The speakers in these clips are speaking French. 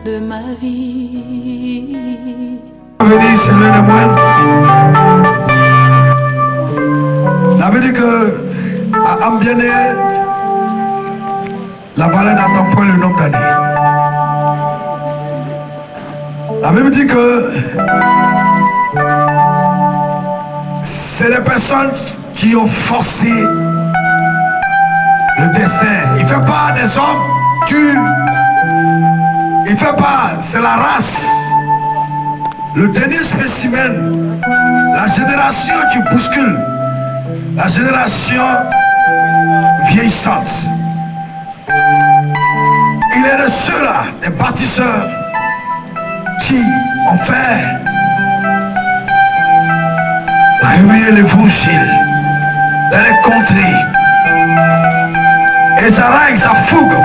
de ma vie. Venez, c'est l'un des moines. La veut dire que à bien-aimé, la valeur n'attend point le nombre d'années. La Bible dit que c'est les personnes qui ont forcé le destin. Il ne fait pas des hommes durs. Il ne fait pas, c'est la race. Le dernier spécimen, la génération qui bouscule, la génération vieillissante. Il est de ceux-là, des bâtisseurs, qui ont fait remuer l'évangile dans les contrées. Et ça règle sa fougue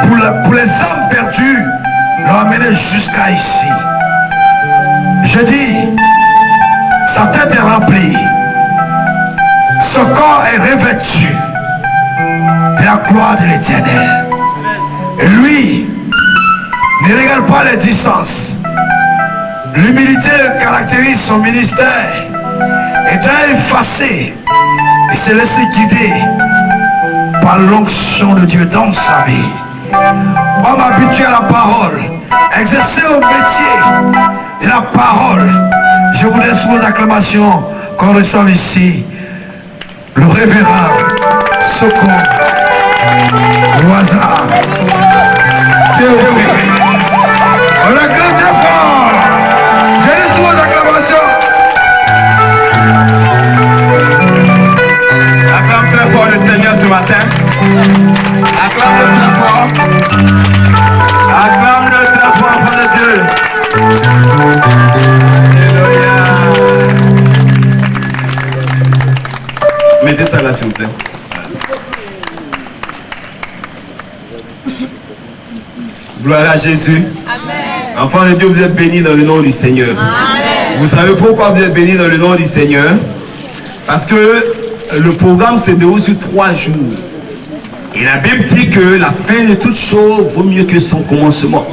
pour les âmes perdues, l'ont amené jusqu'à ici. Je dis, sa tête est remplie, son corps est revêtu de la gloire de l'Éternel. Et lui ne regarde pas les distances. L'humilité caractérise son ministère. Étant effacé, il s'est laissé guider par l'onction de Dieu dans sa vie. Homme habitué à la parole, exercer au métier de la parole. Je voudrais sous vos acclamations qu'on reçoive ici le révérend Soko Loisa Théophile. On acclame très fort. Je dis sous vos acclamations. Acclame très fort le Seigneur ce matin. Acclame-le très fort. Acclame-le très fort, enfant de Dieu. Alléluia. Mettez ça là, s'il vous plaît. Gloire à Jésus. Amen. Enfant de Dieu, vous êtes bénis dans le nom du Seigneur. Amen. Vous savez pourquoi vous êtes bénis dans le nom du Seigneur? Parce que le programme se déroule sur 3 jours. Et la Bible dit que la fin de toute chose vaut mieux que son commencement.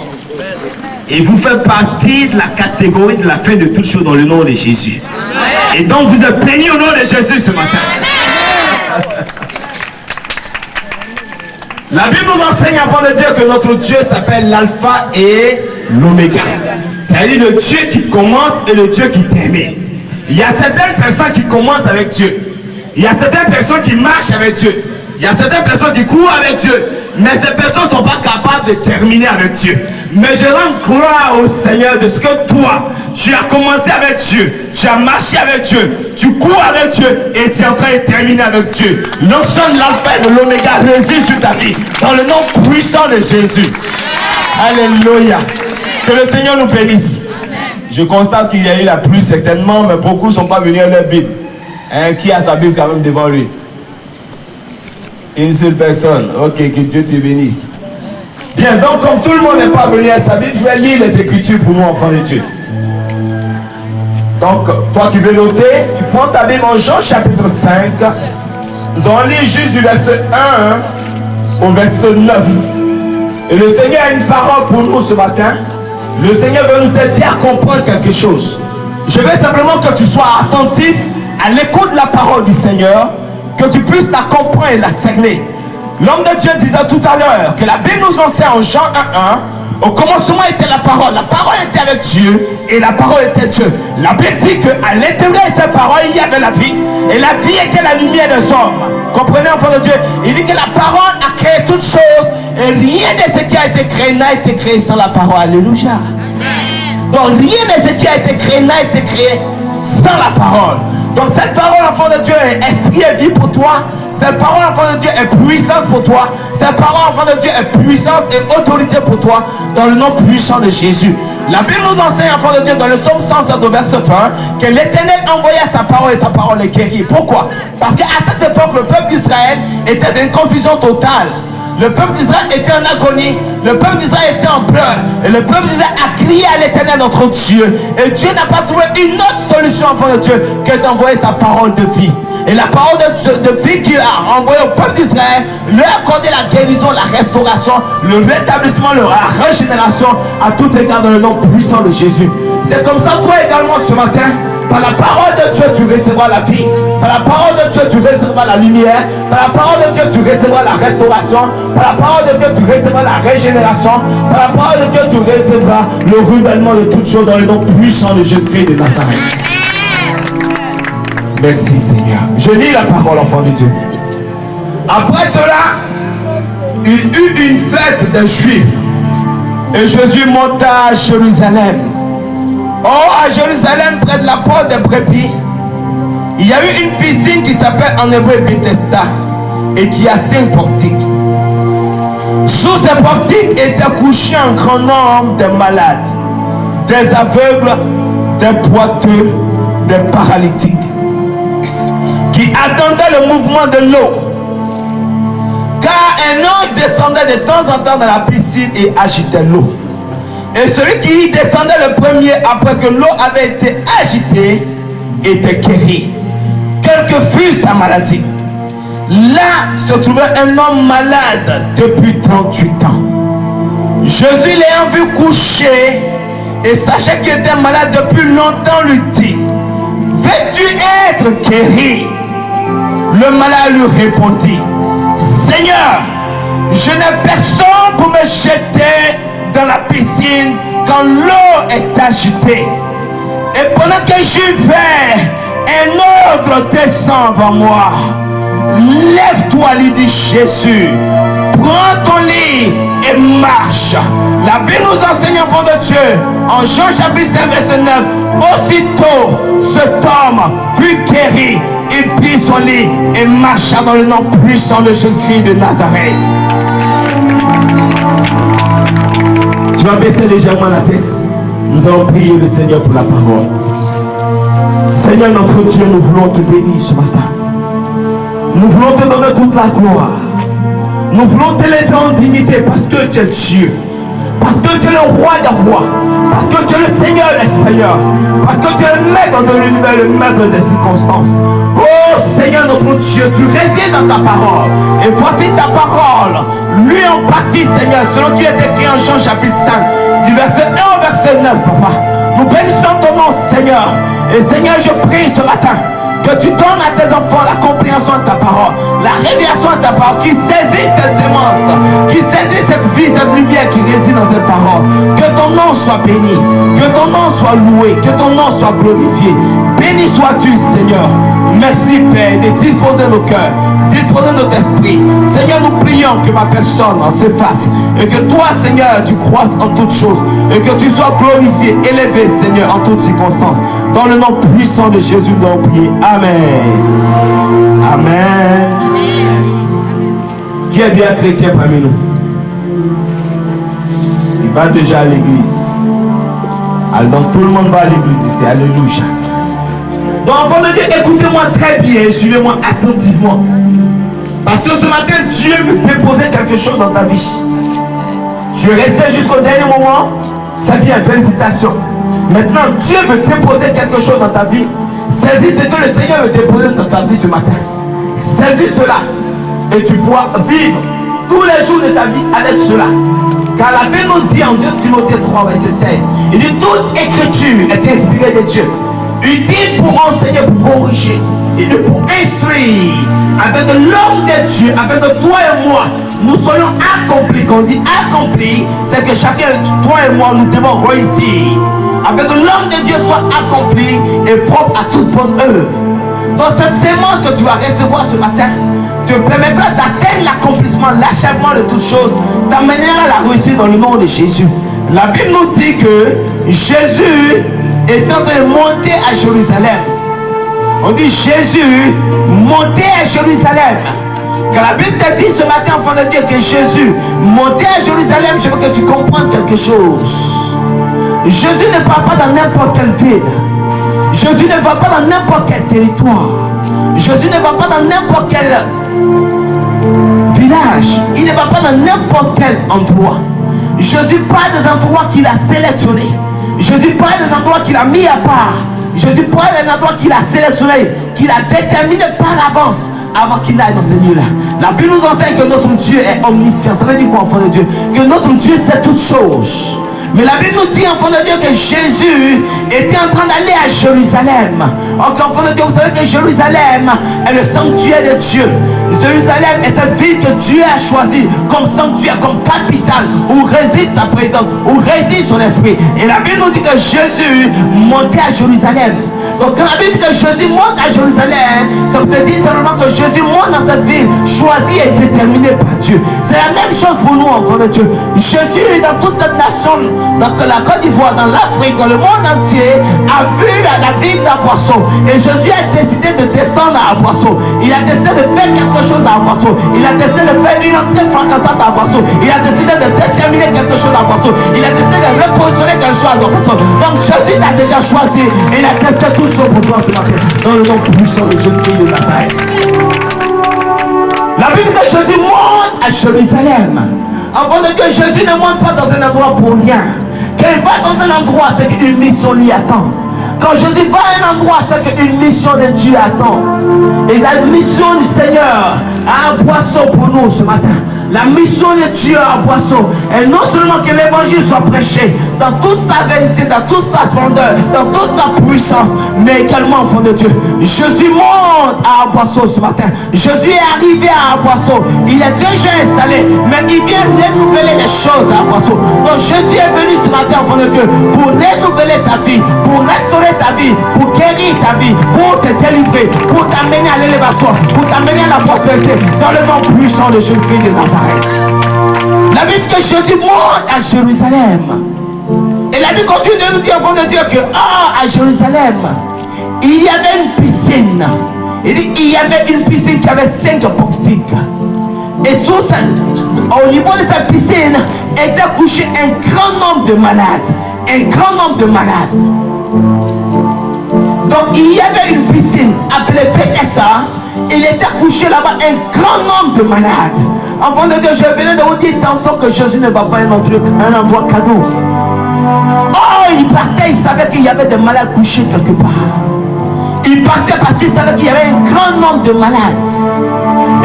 Et vous faites partie de la catégorie de la fin de toute chose dans le nom de Jésus. Et donc vous êtes bénis au nom de Jésus ce matin. La Bible nous enseigne avant de dire que notre Dieu s'appelle l'alpha et l'oméga. C'est-à-dire le Dieu qui commence et le Dieu qui termine. Il y a certaines personnes qui commencent avec Dieu. Il y a certaines personnes qui marchent avec Dieu. Il y a certaines personnes qui courent avec Dieu. Mais ces personnes ne sont pas capables de terminer avec Dieu. Mais je rends gloire au Seigneur de ce que toi, tu as commencé avec Dieu. Tu as marché avec Dieu. Tu cours avec Dieu. Et tu es en train de terminer avec Dieu. L'onction de l'alpha et de l'oméga réside sur ta vie. Dans le nom puissant de Jésus. Alléluia. Que le Seigneur nous bénisse. Je constate qu'il y a eu la pluie certainement, mais beaucoup ne sont pas venus à leur Bible. Hein, qui a sa Bible quand même devant lui? Une seule personne. Ok, que Dieu te bénisse. Bien, donc comme tout le monde n'est pas venu à sa Bible, je vais lire les Écritures pour nous, enfants de Dieu. Donc, toi qui veux noter, tu prends ta Bible en Jean chapitre 5. Nous allons lire juste du verset 1 au verset 9. Et le Seigneur a une parole pour nous ce matin. Le Seigneur veut nous aider à comprendre quelque chose. Je veux simplement que tu sois attentif à l'écoute de la parole du Seigneur, que tu puisses la comprendre et la cerner. L'homme de Dieu disait tout à l'heure que la Bible nous enseigne en Jean 1:1, au commencement était la parole était avec Dieu et la parole était Dieu. La Bible dit qu'à l'intérieur de cette parole il y avait la vie et la vie était la lumière des hommes. Comprenez, enfant de Dieu? Il dit que la parole a créé toutes choses et rien de ce qui a été créé n'a été créé sans la parole. Alléluia. Donc rien de ce qui a été créé n'a été créé sans la parole. Donc cette parole, enfant de Dieu, est esprit et vie pour toi. Cette parole, enfant de Dieu, est puissance pour toi. Cette parole, enfant de Dieu, est puissance et autorité pour toi. Dans le nom puissant de Jésus. La Bible nous enseigne, enfant de Dieu, dans le psaume 107 au verset 20, que l'Éternel envoya sa parole et sa parole est guérie. Pourquoi? Parce qu'à cette époque, le peuple d'Israël était dans une confusion totale. Le peuple d'Israël était en agonie. Le peuple d'Israël était en pleurs. Et le peuple d'Israël a crié à l'Éternel notre Dieu. Et Dieu n'a pas trouvé une autre solution, enfant de Dieu, que d'envoyer sa parole de vie. Et la parole de vie qu'il a envoyée au peuple d'Israël lui a accordé la guérison, la restauration, le rétablissement, la régénération à tout égard dans le nom puissant de Jésus. C'est comme ça, toi également ce matin, par la parole de Dieu, tu recevras la vie. Par la parole de Dieu, tu recevras la lumière. Par la parole de Dieu, tu recevras la restauration. Par la parole de Dieu, tu recevras la régénération. Par la parole de Dieu, tu recevras le renouvellement de toutes choses dans le nom puissant de Jésus-Christ de Nazareth. Merci Seigneur. Je lis la parole, enfant de Dieu. Après cela, il eut une fête des Juifs. Et Jésus monta à Jérusalem. Oh, à Jérusalem, près de la porte des brebis, il y a eu une piscine qui s'appelle en hébreu Bethesda et qui a 5 portiques. Sous ces portiques étaient couchés un grand nombre de malades, des aveugles, des boiteux, des paralytiques, qui attendaient le mouvement de l'eau. Car un ange descendait de temps en temps dans la piscine et agitait l'eau. Et celui qui y descendait le premier, après que l'eau avait été agitée, était guéri. Quelle que fût sa maladie. Là se trouvait un homme malade depuis 38 ans. Jésus l'ayant vu coucher et sachant qu'il était malade depuis longtemps, lui dit: veux-tu être guéri? Le malade lui répondit: Seigneur, je n'ai personne pour me jeter dans la piscine quand l'eau est agitée. Et pendant que j'y vais, un autre descend vers moi. Lève-toi, lui dit Jésus, prends ton lit et marche. La Bible nous enseigne, enfant de Dieu, en Jean chapitre 5 verset 9, aussitôt cet homme fut guéri, il prit son lit et marcha dans le nom puissant de Jésus-Christ de Nazareth. Tu vas baisser légèrement la tête. Nous allons prier le Seigneur pour la parole. Seigneur notre Dieu, nous voulons te bénir ce matin. Nous voulons te donner toute la gloire. Nous voulons t'élever en dignité parce que tu es Dieu. Parce que tu es le roi des rois. Parce que tu es le Seigneur des seigneurs. Parce que tu es le maître de l'univers, le maître des circonstances. Oh Seigneur notre Dieu, tu résides dans ta parole. Et voici ta parole. Lui en partie, Seigneur, selon qu'il est écrit en Jean chapitre 5, du verset 1 au verset 9, Papa. Nous bénissons ton nom, Seigneur. Et Seigneur, je prie ce matin que tu donnes à tes enfants la compréhension de ta parole, la révélation de ta parole, qui saisit cette sémence, qui saisit cette vie, cette lumière qui réside dans cette parole. Que ton nom soit béni, que ton nom soit loué, que ton nom soit glorifié. Béni sois-tu, Seigneur. Merci, Père, de disposer nos cœurs, disposer notre esprit. Seigneur, nous prions que ma personne s'efface et que toi, Seigneur, tu croisses en toutes choses et que tu sois glorifié, élevé, Seigneur, en toutes circonstances. Dans le nom puissant de Jésus, nous allons prier. Amen. Amen. Qui est bien chrétien parmi nous? Il va déjà à l'église. Alors tout le monde va à l'église ici. Alléluia. Donc enfant de Dieu, écoutez-moi très bien, suivez-moi attentivement. Parce que ce matin, Dieu veut déposer quelque chose dans ta vie. Tu es resté jusqu'au dernier moment. C'est bien, félicitations. Maintenant, Dieu veut déposer quelque chose dans ta vie. Saisis ce que le Seigneur veut déposer dans ta vie ce matin. Saisis cela. Et tu pourras vivre tous les jours de ta vie avec cela. Car la Bible nous dit en 2 Timothée 3, verset 16, il dit toute écriture est inspirée de Dieu, utile pour enseigner, pour corriger, et pour instruire, avec l'homme de Dieu, avec toi et moi, nous soyons accomplis. Quand on dit accompli, c'est que chacun, toi et moi, nous devons réussir. Avec l'homme de Dieu soit accompli et propre à toute bonne œuvre. Donc cette sémence que tu vas recevoir ce matin te permettra d'atteindre l'accomplissement, l'achèvement de toutes choses, t'amènera à la réussite dans le nom de Jésus. La Bible nous dit que Jésus est en train de monter à Jérusalem. On dit Jésus montait à Jérusalem. Quand la Bible te dit ce matin, enfant de Dieu, que Jésus montait à Jérusalem, je veux que tu comprennes quelque chose. Jésus ne va pas dans n'importe quelle ville. Jésus ne va pas dans n'importe quel territoire. Jésus ne va pas dans n'importe quel village. Il ne va pas dans n'importe quel endroit. Jésus parle des endroits qu'il a sélectionnés. Jésus parle des endroits qu'il a mis à part. Jésus parle des endroits qu'il a sélectionnés, qu'il a déterminés par avance avant qu'il aille dans ces lieux-là. La Bible nous enseigne que notre Dieu est omniscient. Ça veut dire quoi, enfant de Dieu? Que notre Dieu sait toutes choses. Mais la Bible nous dit, enfant de Dieu, que Jésus était en train d'aller à Jérusalem. Encore, enfant de Dieu, vous savez que Jérusalem est le sanctuaire de Dieu. Jérusalem est cette ville que Dieu a choisie comme sanctuaire, comme capitale, où réside sa présence, où réside son esprit. Et la Bible nous dit que Jésus montait à Jérusalem. Donc quand la Bible dit que Jésus monte à Jérusalem, ça veut dire simplement que Jésus monte dans cette ville, choisi et déterminé par Dieu. C'est la même chose pour nous, enfants de Dieu. Jésus, dans toute cette nation, dans la Côte d'Ivoire, dans l'Afrique, dans le monde entier, a vu la ville d'Aboisson. Et Jésus a décidé de descendre à Aboisson. Il a décidé de faire quelque chose à Aboisson. Il a décidé de faire une entrée fracassante à Aboisson. Il a décidé de déterminer quelque chose à Aboisson. Il a décidé de repositionner quelque chose à Aboisson. Donc Jésus l'a déjà choisi. Et il a testé tout chose pour toi ce matin. Dans le nom puissant de Jésus-Christ de Nazareth. La Bible dit que Jésus monte à Jérusalem. Avant de Dieu, Jésus ne monte pas dans un endroit pour rien. Quand il va dans un endroit, c'est qu'une mission l'y attend. Quand Jésus va à un endroit, c'est qu'une mission de Dieu attend. Et la mission du Seigneur a un poisson pour nous ce matin. La mission de Dieu à Boisson est non seulement que l'évangile soit prêché dans toute sa vérité, dans toute sa splendeur, dans toute sa puissance, mais également, enfant de Dieu. Jésus monte à Boisson ce matin. Jésus est arrivé à Boisson. Il est déjà installé, mais il vient renouveler les choses à Boisson. Donc Jésus est venu ce matin, enfant de Dieu, pour renouveler ta vie, pour restaurer ta vie, pour guérir ta vie, pour te délivrer, pour t'amener à l'élévation, pour t'amener à la prospérité, dans le nom puissant de Jésus-Christ de Nazareth. La Bible que Jésus monte à Jérusalem. Et la Bible continue de nous dire, enfant de Dieu, que à Jérusalem, il y avait une piscine. Il dit, il y avait une piscine qui avait 5 portiques. Et au niveau de cette piscine était couché un grand nombre de malades. Un grand nombre de malades. Donc il y avait une piscine appelée Bethesda. Il était couché là-bas un grand nombre de malades. Enfant de Dieu, je venais de vous dire tantôt que Jésus ne va pas un endroit cadeau. Oh, il partait, il savait qu'il y avait des malades couchés quelque part. Il partait parce qu'il savait qu'il y avait un grand nombre de malades.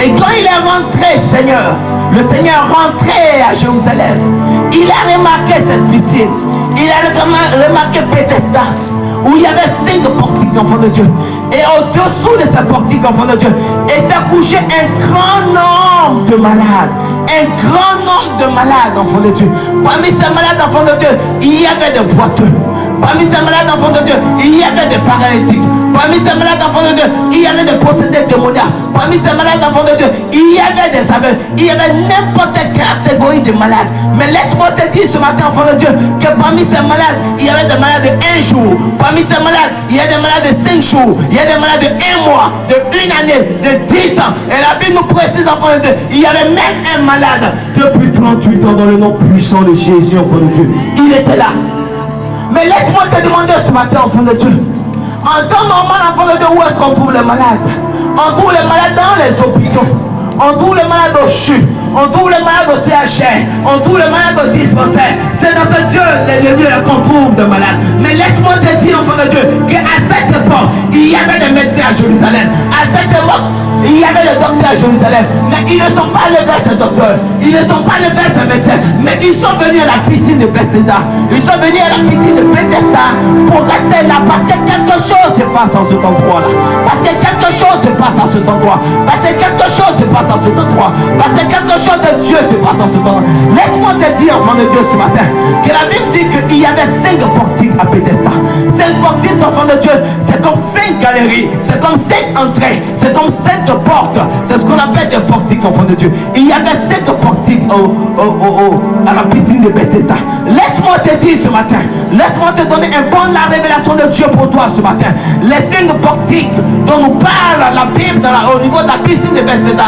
Et quand il est rentré, Seigneur, le Seigneur est rentré à Jérusalem. Il a remarqué cette piscine. Il a remarqué Bethesda, où il y avait 5 portiques, enfants de Dieu. Et au-dessous de ces portiques, enfants de Dieu, était couché un grand nombre de malades. Un grand nombre de malades, enfants de Dieu. Parmi ces malades, enfants de Dieu, il y avait des boiteux. Parmi ces malades, enfants de Dieu, il y avait des paralytiques. Parmi ces malades, enfants de Dieu, il y avait des possédés démoniaques. Parmi ces malades, enfants de Dieu, il y avait des aveugles. Il y avait n'importe quelle catégorie de malades. Mais laisse-moi te dire ce matin, enfants de Dieu, que parmi ces malades, il y avait des malades de 1 jour. Parmi ces malades, il y a des malades de 5 jours. Il y a des malades de 1 mois, de 1 année, de 10 ans. Et la Bible nous précise, enfants de Dieu, il y avait même un malade depuis 38 ans dans le nom puissant de Jésus, enfant de Dieu. Il était là. Mais laisse-moi te demander ce matin, enfant de Dieu. En temps normal, enfant de Dieu, où est-ce qu'on trouve les malades? On trouve les malades dans les hôpitaux. On trouve les malades au CHU. On trouve les malades au CHR. On trouve les malades au dispensaire. C'est dans ce Dieu, les lieux qu'on trouve des malades. Mais laisse-moi te dire, enfant de Dieu, qu'à cette époque, il y avait des médecins à Jérusalem. À cette époque, il y avait des docteurs à Jérusalem. Mais ils ne sont pas levés ces docteurs. Ils ne sont pas levés ces médecins. Mais ils sont venus à la piscine de Bethesda. Ils sont venus à la piscine de Bethesda pour rester là. Parce que quelque chose se passe en cet endroit-là. Parce que quelque chose se passe en cet endroit. Parce que quelque chose se passe en cet endroit. Parce que quelque chose de Dieu se passe en cet endroit. Laisse-moi te dire, enfant de Dieu, ce matin, que la Bible dit qu'il y avait 5 portes. portiques à Bethesda. 5 portiques, enfants de Dieu, c'est comme 5 galeries, c'est comme 5 entrées, c'est comme 5 portes. C'est ce qu'on appelle des portiques, enfants de Dieu. Il y avait 5 portiques à la piscine de Bethesda. Laisse-moi te dire ce matin, laisse-moi te donner un bon la révélation de Dieu pour toi ce matin. Les 5 portiques dont nous parle la Bible au niveau de la piscine de Bethesda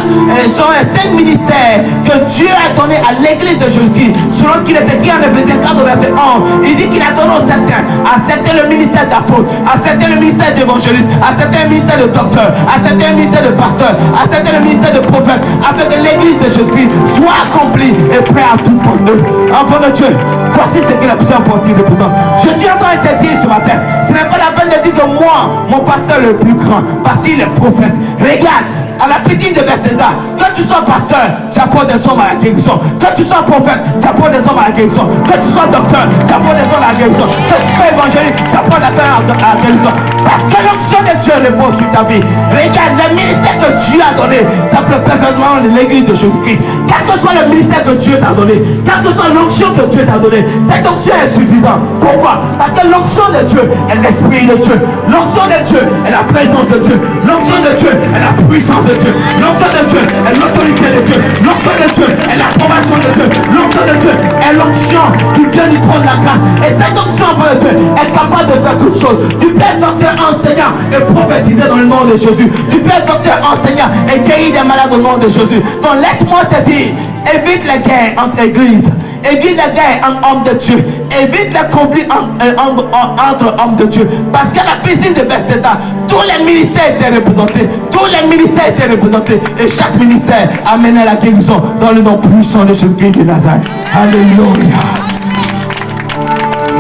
sont les 5 ministères que Dieu a donné à l'église de Jésus-Christ. Selon qu'il est écrit en Éphésiens 4 verset 11, il dit qu'il a donné aux certains, à certains le ministère d'apôtre, à certains le ministère d'évangéliste, à certains le ministère de docteur, à certains le ministère de pasteur, à certains le ministère de prophète, afin que l'église de Jésus-Christ soit accomplie et prête à tout pour eux. Enfant de Dieu, voici ce que la puissance portique représente. Je suis en train de te dire ce matin, ce n'est pas la peine de dire que moi, mon pasteur le plus grand, parce qu'il est prophète. Regarde, à la piscine de Bethesda, quand tu sois pasteur, tu apportes des hommes à la guérison. Quand tu sois prophète, tu apportes des hommes à la guérison. Quand tu sois docteur, tu apportes des hommes à la guérison. Quand tu sois évangéliste, tu apportes des hommes à la guérison. Parce que l'onction de Dieu repose sur ta vie. Regarde, le ministère que Dieu a donné s'appelle parfaitement l'église de Jésus-Christ. Quel que soit le ministère que Dieu t'a donné, quelle que soit l'onction que Dieu t'a donné, cette onction est suffisante. Pourquoi? Parce que l'onction de Dieu est l'esprit de Dieu. L'onction de Dieu est la présence de Dieu. L'onction de Dieu est la puissance de Dieu. L'onction de Dieu est l'autorité de Dieu. L'onction de Dieu est l'approbation de Dieu. L'onction de Dieu est l'onction qui vient du trône de la grâce. Et cette onction, enfant de Dieu, est capable de faire toute chose. Tu peux être docteur, enseignant et prophétiser dans le nom de Jésus. Tu peux être docteur, enseignant et guérir des malades au nom de Jésus. Donc laisse-moi te dire, évite les guerres entre églises. Évite les guerres entre hommes de Dieu. Évite les conflits entre hommes de Dieu. Parce qu'à la piscine de Bethesda, tous les ministères étaient représentés. Tous les ministères étaient représentés. Et chaque ministère amenait la guérison dans le nom puissant de Jésus-Christ de Nazareth. Alléluia.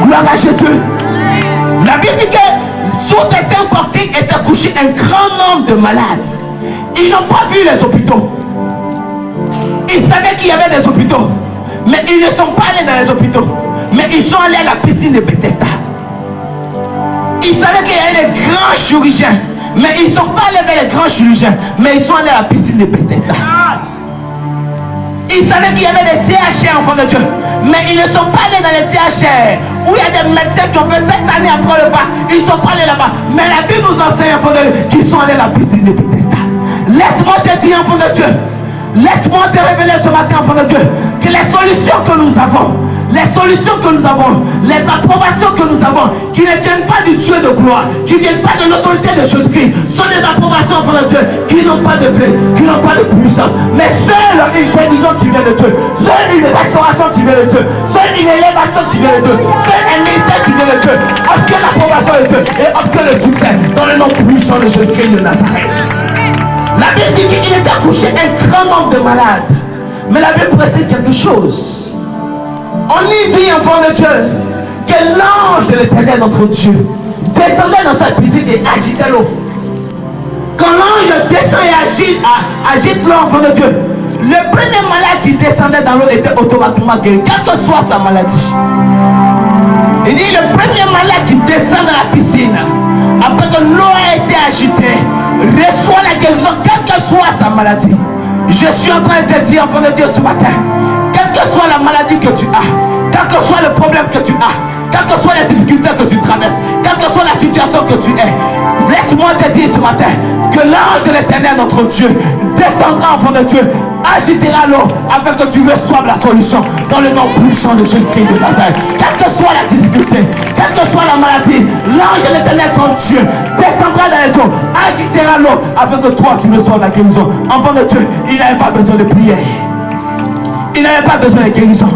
Gloire à Jésus. La Bible dit que sous ces 5 portiques était couché un grand nombre de malades. Ils n'ont pas vu les hôpitaux. Ils savaient qu'il y avait des hôpitaux. Mais ils ne sont pas allés dans les hôpitaux. Mais ils sont allés à la piscine de Bethesda. Ils savaient qu'il y avait des grands chirurgiens. Mais ils ne sont pas allés vers les grands chirurgiens. Mais ils sont allés à la piscine de Bethesda. Ils savaient qu'il y avait des CHR, enfants de Dieu. Mais ils ne sont pas allés dans les CHR où il y a des médecins qui ont fait 7 années après le bac. Ils ne sont pas allés là-bas. Mais la Bible nous enseigne, enfants de Dieu, qu'ils sont allés à la piscine de Bethesda. Laisse-moi te dire, enfants de Dieu. Laisse-moi te révéler ce matin, enfant de Dieu, que les solutions que nous avons, les approbations que nous avons, qui ne viennent pas du Dieu de gloire, qui ne viennent pas de l'autorité de Jésus-Christ, sont des approbations, enfant de Dieu, qui n'ont pas de fait, qui n'ont pas de puissance, mais seule une guérison qui vient de Dieu, seule une restauration qui vient de Dieu, seule une élévation qui vient de Dieu, seul un ministère qui vient de Dieu, obtient l'approbation de Dieu et obtient le succès dans le nom puissant de Jésus-Christ de Nazareth. La Bible dit qu'il était accouché un grand nombre de malades. Mais la Bible précise quelque chose. On y dit, enfant de Dieu, que l'ange de l'Éternel, notre Dieu, descendait dans sa piscine et agitait l'eau. Quand l'ange descend et agite l'eau, enfant de Dieu, le premier malade qui descendait dans l'eau était automatiquement guéri, quelle que soit sa maladie. Il dit, le premier malade qui descend dans la piscine, après que l'eau a été agitée, reçoit la guérison, quelle que soit sa maladie. Je suis en train de te dire, enfant de Dieu, ce matin, quelle que soit la maladie que tu as, quel que soit le problème que tu as, quelles que soient les difficultés que tu traverses, quelle que soit la situation que tu es, laisse-moi te dire ce matin que l'ange de l'Éternel, notre Dieu, descendra, enfant de Dieu, agitera l'eau afin que tu reçoives la solution dans le nom puissant de Jésus-Christ de Nazareth. Quelle que soit la difficulté, quelle que soit la maladie, l'ange de l'Éternel, ton Dieu, descendra dans les eaux, agitera l'eau afin que toi tu reçoives la guérison. Enfant de Dieu, il n'avait pas besoin de prière, il n'avait pas besoin de guérison.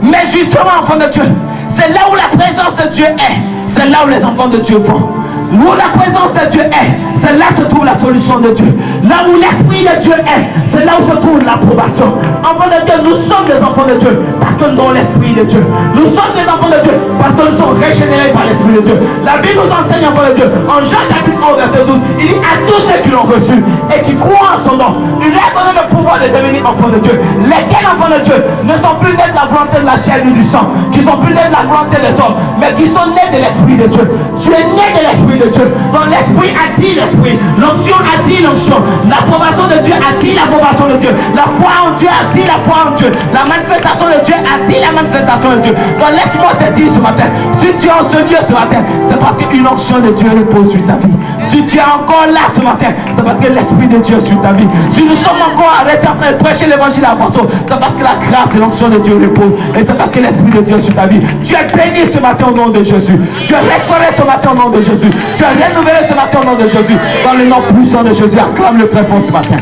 Mais justement, enfant de Dieu, c'est là où la présence de Dieu est, c'est là où les enfants de Dieu vont. Où la présence de Dieu est, c'est là se trouve la solution de Dieu. Là où l'esprit de Dieu est, c'est là où se trouve l'approbation. Enfants de Dieu, nous sommes des enfants de Dieu parce que nous avons l'esprit de Dieu. Nous sommes des enfants de Dieu parce que nous sommes régénérés par l'esprit de Dieu. La Bible nous enseigne, enfants de Dieu, en Jean chapitre 11 verset 12, il dit à tous ceux qui l'ont reçu et qui croient en son nom, il leur a donné le pouvoir de devenir enfants de Dieu. Lesquels enfants de Dieu ne sont plus nés de la volonté de la chair ni du sang, qui sont plus nés de la volonté des hommes, mais qui sont nés de l'esprit de Dieu. Tu es né de l'esprit de Dieu. Donc l'esprit a dit l'esprit, l'onction a dit l'onction, l'approbation de Dieu a dit l'approbation de Dieu, la foi en Dieu a dit la foi en Dieu, la manifestation de Dieu attire la manifestation de Dieu. Donc laisse-moi te dire ce matin, si tu es en ce lieu ce matin, c'est parce qu'une onction de Dieu repose sur ta vie. Si tu es encore là ce matin, c'est parce que l'Esprit de Dieu est sur ta vie. Si nous sommes encore arrêtés en train de prêcher l'évangile à Boisseau, c'est parce que la grâce et l'onction de Dieu repose. Et c'est parce que l'Esprit de Dieu est sur ta vie. Tu es béni ce matin au nom de Jésus. Tu es restauré ce matin au nom de Jésus. Tu es renouvelé ce matin au nom de Jésus. Dans le nom puissant de Jésus, acclame-le très fort ce matin.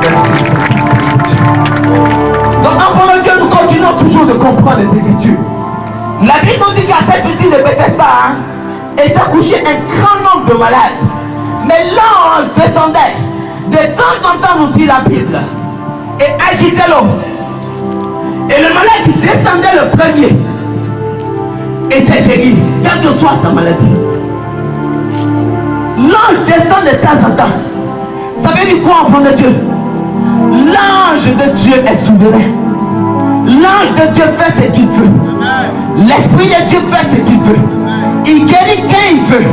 Merci, donc enfant de Dieu, nous continuons toujours de comprendre les Écritures. La Bible nous dit qu'à cette usine de Bethesda est accouché un grand nombre de malades. Mais l'ange descendait de temps en temps, nous dit la Bible, et agitait l'eau. Et le malade qui descendait le premier était guéri, quelle que soit sa maladie. L'ange descend de temps en temps. Ça veut dire quoi, enfant de Dieu? L'ange de Dieu est souverain. L'ange de Dieu fait ce qu'il veut. L'Esprit de Dieu fait ce qu'il veut. Il guérit quand il veut.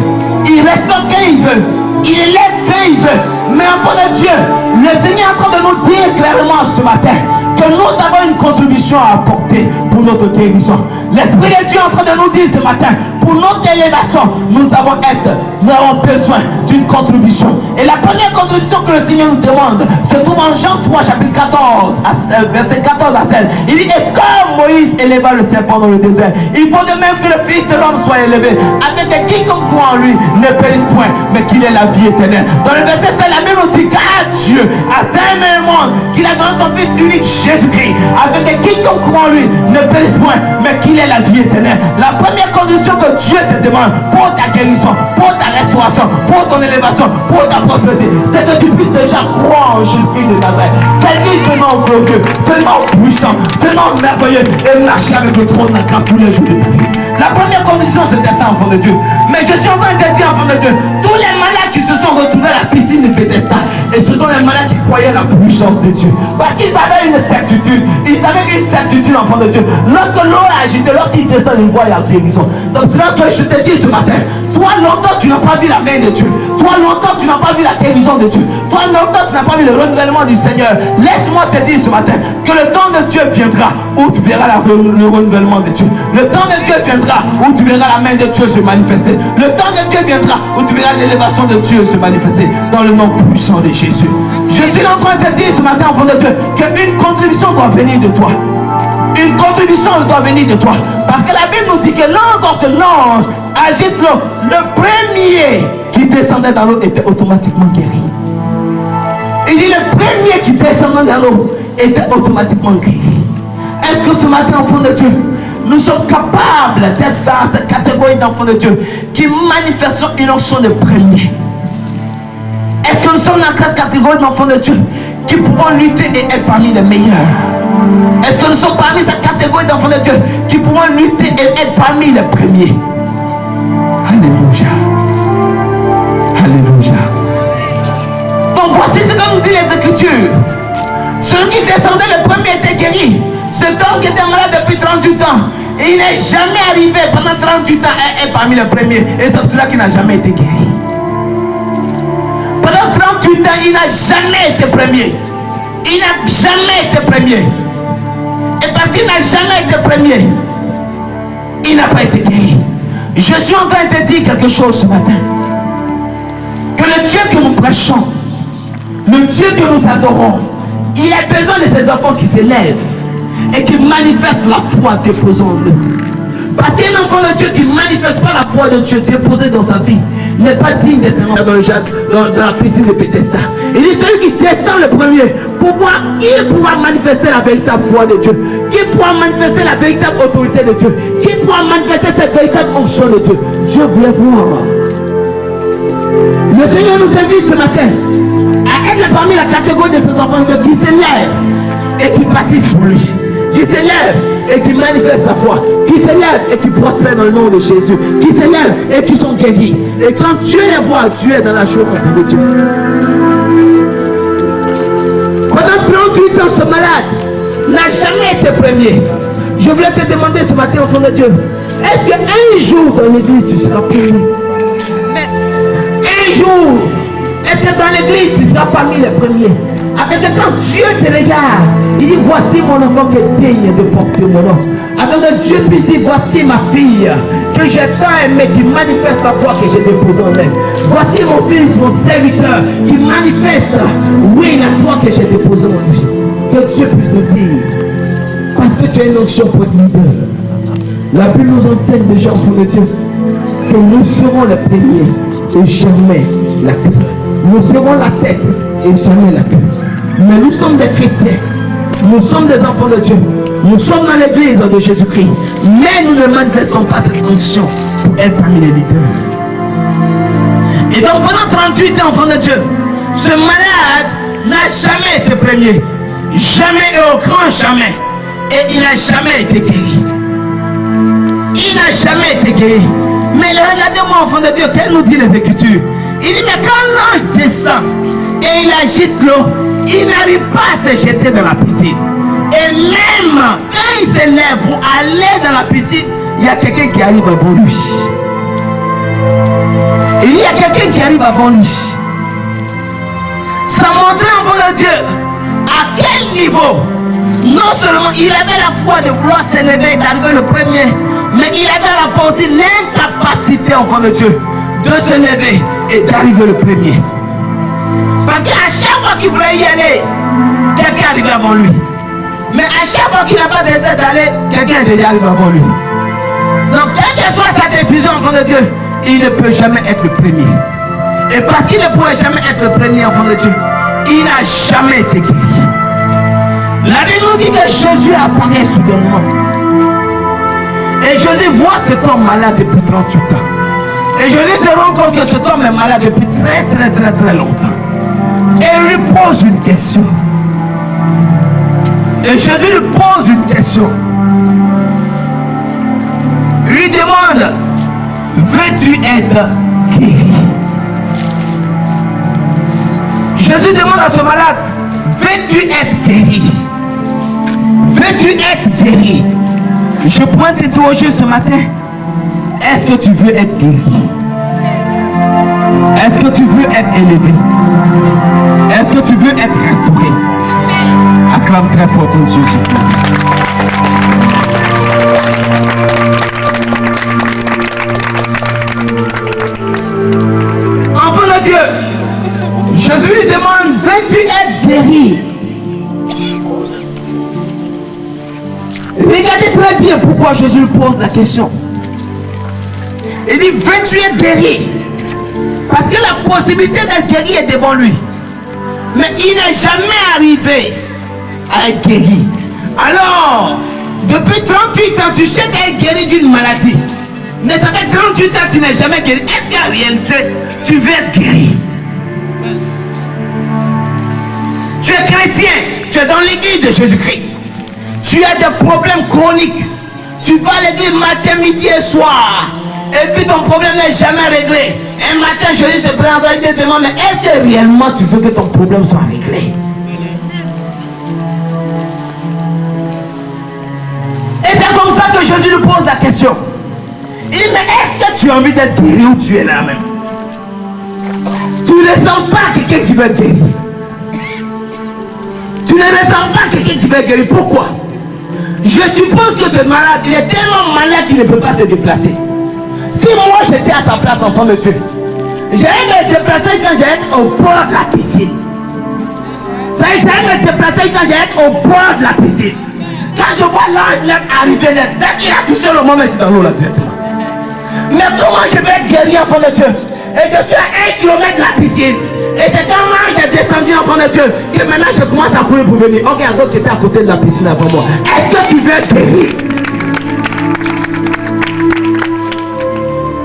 Il restaure quand il veut. Il élève quand il veut. Mais enfant de Dieu, le Seigneur est en train de nous dire clairement ce matin que nous avons une contribution à apporter pour notre guérison. L'Esprit de Dieu est en train de nous dire ce matin, pour notre élévation, nous avons besoin d'une contribution. Et la première contribution que le Seigneur nous demande se trouve en Jean 3, chapitre 14, verset 14 à 16. Il dit, et comme Moïse éleva le serpent dans le désert, il faut de même que le Fils de l'homme soit élevé, afin que quiconque croit en lui ne périsse point, mais qu'il ait la vie éternelle. Dans le verset 7, la Bible nous dit, car Dieu a tellement le monde qu'il a donné son Fils unique, Jésus-Christ, afin que quiconque croit en lui ne périsse point, mais qu'il ait la vie éternelle. La première condition que Dieu te demande pour ta guérison, pour ta restauration, pour ton élévation, pour ta prospérité, c'est que tu puisses déjà croire en Jésus-Christ de Nazareth. C'est lui ce nom glorieux, ce nom puissant, ce nom merveilleux, et marcher avec le trône de la grâce tous les jours de ta vie. La première condition, c'était ça, enfant de Dieu. Mais je suis en train de te dire, enfant de Dieu, tous les malades qui se sont retrouvés à la piscine de Bethesda, et ce sont les malades qui croyaient la puissance de Dieu. Parce qu'ils avaient une certitude. Ils avaient une certitude, enfant de Dieu. Lorsque l'eau est agitée, lorsqu'ils descendent, ils voient la guérison. C'est pour cela que je te dis ce matin, toi longtemps tu n'as pas vu la main de Dieu. Toi longtemps tu n'as pas vu la guérison de Dieu. Toi longtemps tu n'as pas vu le renouvellement du Seigneur. Laisse-moi te dire ce matin que le temps de Dieu viendra où tu verras le renouvellement de Dieu. Le temps de Dieu viendra où tu verras la main de Dieu se manifester. Le temps de Dieu viendra où tu verras l'élévation de Dieu se manifester dans le nom puissant de Jésus. Je suis en train de te dire ce matin, enfant de Dieu, qu'une contribution doit venir de toi. Une contribution doit venir de toi. Parce que la Bible nous dit que lorsque l'ange agite l'eau, le premier qui descendait dans l'eau était automatiquement guéri. Il dit le premier qui descendait dans l'eau était automatiquement guéri. Est-ce que ce matin, enfant de Dieu, nous sommes capables d'être dans cette catégorie d'enfants de Dieu qui manifestent une onction de premier? Est-ce que nous sommes dans cette catégorie d'enfants de Dieu qui pouvons lutter et être parmi les meilleurs? Est-ce que nous sommes parmi cette catégorie d'enfants de Dieu qui pouvons lutter et être parmi les premiers? Alléluia. Alléluia. Donc voici ce que nous dit les Écritures. Celui qui descendait le premier était guéri. Cet homme qui était malade depuis 38 ans, il n'est jamais arrivé pendant 38 ans à être parmi les premiers. Et c'est celui-là qui n'a jamais été guéri. Pendant 38 ans, il n'a jamais été premier. Il n'a jamais été premier. Et parce qu'il n'a jamais été premier, il n'a pas été guéri. Je suis en train de te dire quelque chose ce matin. Que le Dieu que nous prêchons, le Dieu que nous adorons, il a besoin de ses enfants qui s'élèvent et qui manifestent la foi déposée en eux. Parce qu'un enfant de Dieu qui ne manifeste pas la foi de Dieu déposée dans sa vie n'est pas digne d'être dans la piscine de Bethesda. Il dit celui qui descend le premier, il pourra manifester la véritable foi de Dieu, qui pourra manifester la véritable autorité de Dieu, qui pourra manifester cette véritable onction de Dieu. Dieu voulait voir. Le Seigneur nous invite ce matin à être parmi la catégorie de ses enfants qui s'élèvent et qui bâtissent pour lui, qui s'élèvent et qui manifestent sa foi, qui s'élèvent et qui prospèrent dans le nom de Jésus, qui s'élèvent et qui sont guéris. Et quand Dieu les voit, Dieu est dans la joie de Dieu. Pendant 38 ans, ce malade n'a jamais été premier. Je voulais te demander ce matin au fond de Dieu, est-ce qu'un jour dans l'église tu seras premier? Un jour, est-ce que dans l'église tu seras parmi les premiers Afin que quand Dieu te regarde, il dit voici mon enfant qui est digne de porter mon nom. Afin que Dieu puisse dire voici ma fille que j'ai tant aimé, qui manifeste la foi que j'ai déposée en elle. Voici mon fils, mon serviteur, qui manifeste, oui, la foi que j'ai déposée en lui. Que Dieu puisse nous dire, parce que tu as une onction pour être leader. La Bible nous enseigne déjà, enfants de Dieu, que nous serons les premiers et jamais la queue. Nous serons la tête et jamais la queue. Mais nous sommes des chrétiens. Nous sommes des enfants de Dieu. Nous sommes dans l'église de Jésus-Christ. Mais nous ne manifestons pas cette onction pour être parmi les leaders. Et donc pendant 38 ans, enfants de Dieu, ce malade n'a jamais été premier. Jamais et au grand jamais. Et il n'a jamais été guéri. Il n'a jamais été guéri. Mais regardez-moi, enfants de Dieu, qu'elle nous dit les Écritures. Il dit, mais quand l'ange descend et il agite l'eau, il n'arrive pas à se jeter dans la piscine. Et même quand il se lève pour aller dans la piscine, il y a quelqu'un qui arrive avant lui. Il y a quelqu'un qui arrive avant lui. Ça montrait, enfant de Dieu, à quel niveau, non seulement il avait la foi de vouloir s'élever et d'arriver le premier, mais il avait la foi aussi, l'incapacité, enfant de Dieu, de se lever et d'arriver le premier. Parce qu'à chaque fois qu'il voulait y aller, quelqu'un arrivait avant lui. Mais à chaque fois qu'il n'a pas d'intérêt d'aller, quelqu'un est déjà arrivé avant lui. Donc, quelle que soit sa décision, enfant de Dieu, il ne peut jamais être le premier. Et parce qu'il ne pouvait jamais être le premier, enfant de Dieu, il n'a jamais été guéri. La Bible nous dit que Jésus apparaît soudainement. Et Jésus voit cet homme malade depuis 38 ans. Et Jésus se rend compte que cet homme est malade depuis très longtemps. Et il lui pose une question. Et Jésus lui pose une question. Il lui demande, veux-tu être guéri? Jésus demande à ce malade, veux-tu être guéri? Veux-tu être guéri? Je pourrais t'interroger ce matin. Est-ce que tu veux être guéri? Est-ce que tu veux être élevé? Est-ce que tu veux être restauré? Acclame très fort ton Jésus. Enfant de Dieu, Jésus lui demande, veux-tu être guéri? Regardez très bien pourquoi Jésus lui pose la question. Il dit, veux-tu être guéri? Parce que la possibilité d'être guéri est devant lui. Mais il n'est jamais arrivé à être guéri. Alors, depuis 38 ans, tu cherches à être guéri d'une maladie. Mais ça fait 38 ans que tu n'es jamais guéri. Est-ce qu'en réalité, tu veux être guéri? Tu es chrétien, tu es dans l'église de Jésus-Christ. Tu as des problèmes chroniques. Tu vas à l'église matin, midi et soir. Et puis ton problème n'est jamais réglé. Un matin, Jésus se présente et te demande, mais est-ce que réellement tu veux que ton problème soit réglé? Et c'est comme ça que Jésus lui pose la question. Il dit, mais est-ce que tu as envie d'être guéri ou tu es là même? Tu ne sens pas quelqu'un qui veut être guéri. Tu ne ressens pas quelqu'un qui veut être guéri. Pourquoi? Je suppose que ce malade, il est tellement malade qu'il ne peut pas se déplacer. Si moi j'étais à sa place, enfant de Dieu, j'allais me déplacer quand j'allais au bord de la piscine. Ça y est, j'allais me déplacer quand j'allais au bord de la piscine. Quand je vois l'ange arriver, dès qu'il a touché le moment, c'est dans l'eau là directement. Mais comment je vais être guéri, enfant de Dieu? Et je suis à 1 km de la piscine. Et c'est quand l'ange est descendu, enfant de Dieu, que maintenant je commence à courir pour venir. Ok, un autre qui était à côté de la piscine avant moi. Est-ce que tu veux être guéri?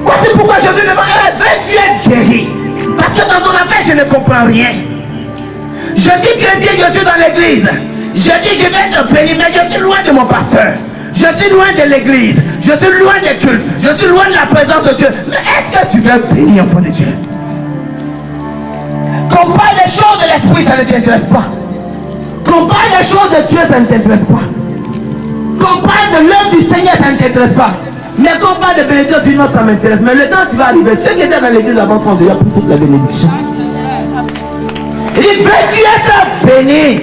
Voici pourquoi Jésus demande, veux-tu être guéri? Parce que dans ton affaire, je ne comprends rien. Je suis chrétien, je suis dans l'église. Je dis, je vais être béni, mais je suis loin de mon pasteur. Je suis loin de l'église. Je suis loin des cultes. Je suis loin de la présence de Dieu. Mais est-ce que tu veux être béni, enfant de Dieu? Qu'on parle des choses de l'esprit, ça ne t'intéresse pas. Qu'on parle des choses de Dieu, ça ne t'intéresse pas. Qu'on parle de l'œuvre du Seigneur, ça ne t'intéresse pas. Mais quand on parle de bénédiction divine, ça m'intéresse. Mais le temps tu vas arriver, ceux qui étaient dans l'église avant toi, déjà pour toute la bénédiction. Il dit, veux-tu être béni?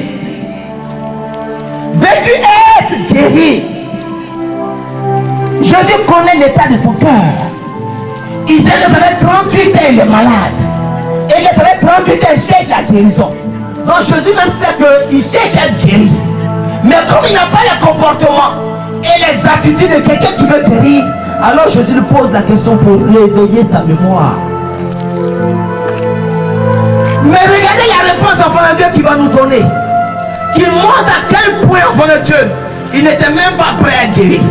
Veux-tu être guéri? Jésus connaît l'état de son cœur. Il sait que ça fait 38 ans il est malade. Et que ça fait 38 ans il cherche la guérison. Donc Jésus même sait qu'il cherche à être guéri. Mais comme il n'a pas le comportement et les attitudes de quelqu'un qui veut guérir, alors Jésus lui pose la question pour réveiller sa mémoire. Mais regardez la réponse enfant de Dieu qu'il va nous donner. Qui montre à quel point enfant de Dieu, il n'était même pas prêt à guérir.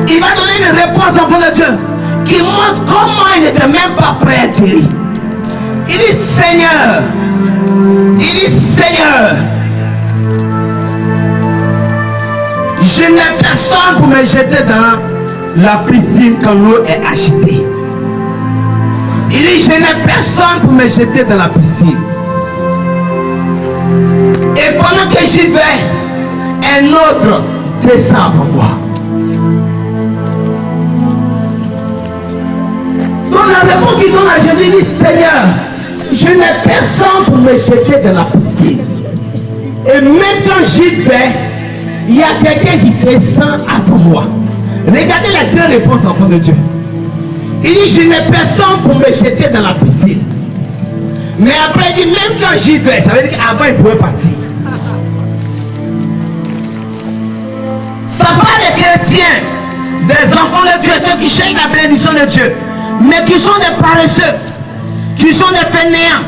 Il va donner une réponse enfant de Dieu qui montre comment il n'était même pas prêt à guérir. Il dit Seigneur, je n'ai personne pour me jeter dans la piscine quand l'eau est agitée. Il dit je n'ai personne pour me jeter dans la piscine. Et pendant que j'y vais, un autre descend avant moi. Donc la réponse qu'ils donnent à Jésus, dit Seigneur, je n'ai personne pour me jeter dans la piscine. Et même quand j'y vais, il y a quelqu'un qui descend avant moi. Regardez les deux réponses enfants de Dieu. Il dit je n'ai personne pour me jeter dans la piscine. Mais après il dit même quand j'y vais, ça veut dire qu'avant il pouvait partir. Ça parle des chrétiens, des enfants de Dieu, ceux qui cherchent la bénédiction de Dieu, mais qui sont des paresseux, qui sont des fainéants,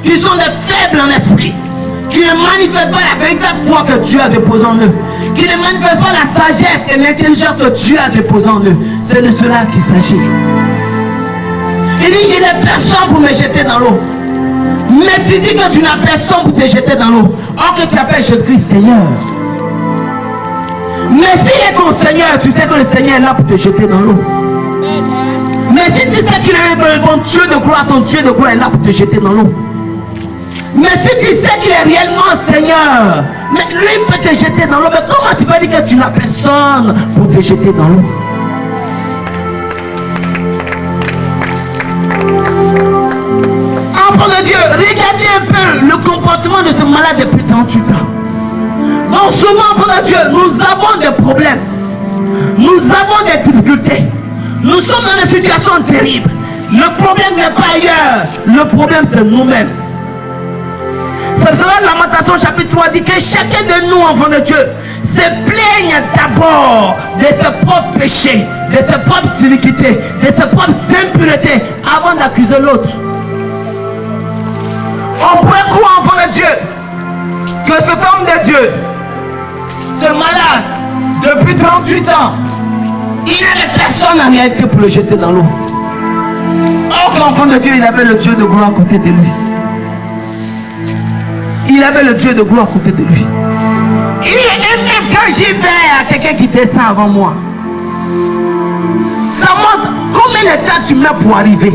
qui sont des faibles en esprit, qui ne manifestent pas la véritable foi que Dieu a déposée en eux, qui ne manifestent pas la sagesse et l'intelligence que Dieu a déposée en eux. C'est de cela qu'il s'agit. Il dit je n'ai personne pour me jeter dans l'eau. Mais tu dis que tu n'as personne pour te jeter dans l'eau. Or que tu appelles Jésus-Christ Seigneur. Mais s'il est ton Seigneur, tu sais que le Seigneur est là pour te jeter dans l'eau. Mais si tu sais qu'il est ton Dieu de gloire, ton Dieu de gloire est là pour te jeter dans l'eau. Mais si tu sais qu'il est réellement Seigneur, mais lui il peut te jeter dans l'eau. Mais comment tu peux dire que tu n'as personne pour te jeter dans l'eau? Enfant de Dieu, regardez un peu le comportement de ce malade depuis 38 ans. Donc souvent, enfant de Dieu, nous avons des problèmes. Nous avons des difficultés. Nous sommes dans des situations terribles. Le problème n'est pas ailleurs. Le problème c'est nous-mêmes. C'est vrai, Lamentation chapitre 3 dit que chacun de nous, enfants de Dieu, se plaigne d'abord de ses propres péchés, de ses propres iniquités, de ses propres impuretés, avant d'accuser l'autre. On pourrait croire, enfant de Dieu, que cet homme de Dieu, ce malade, depuis 38 ans, il n'avait personne en réalité pour le jeter dans l'eau. Or que l'enfant de Dieu, il avait le Dieu de gloire à côté de lui. Il avait le Dieu de gloire à côté de lui. Et même quand j'y vais à quelqu'un qui descend avant moi, ça montre combien de temps tu mets pour arriver.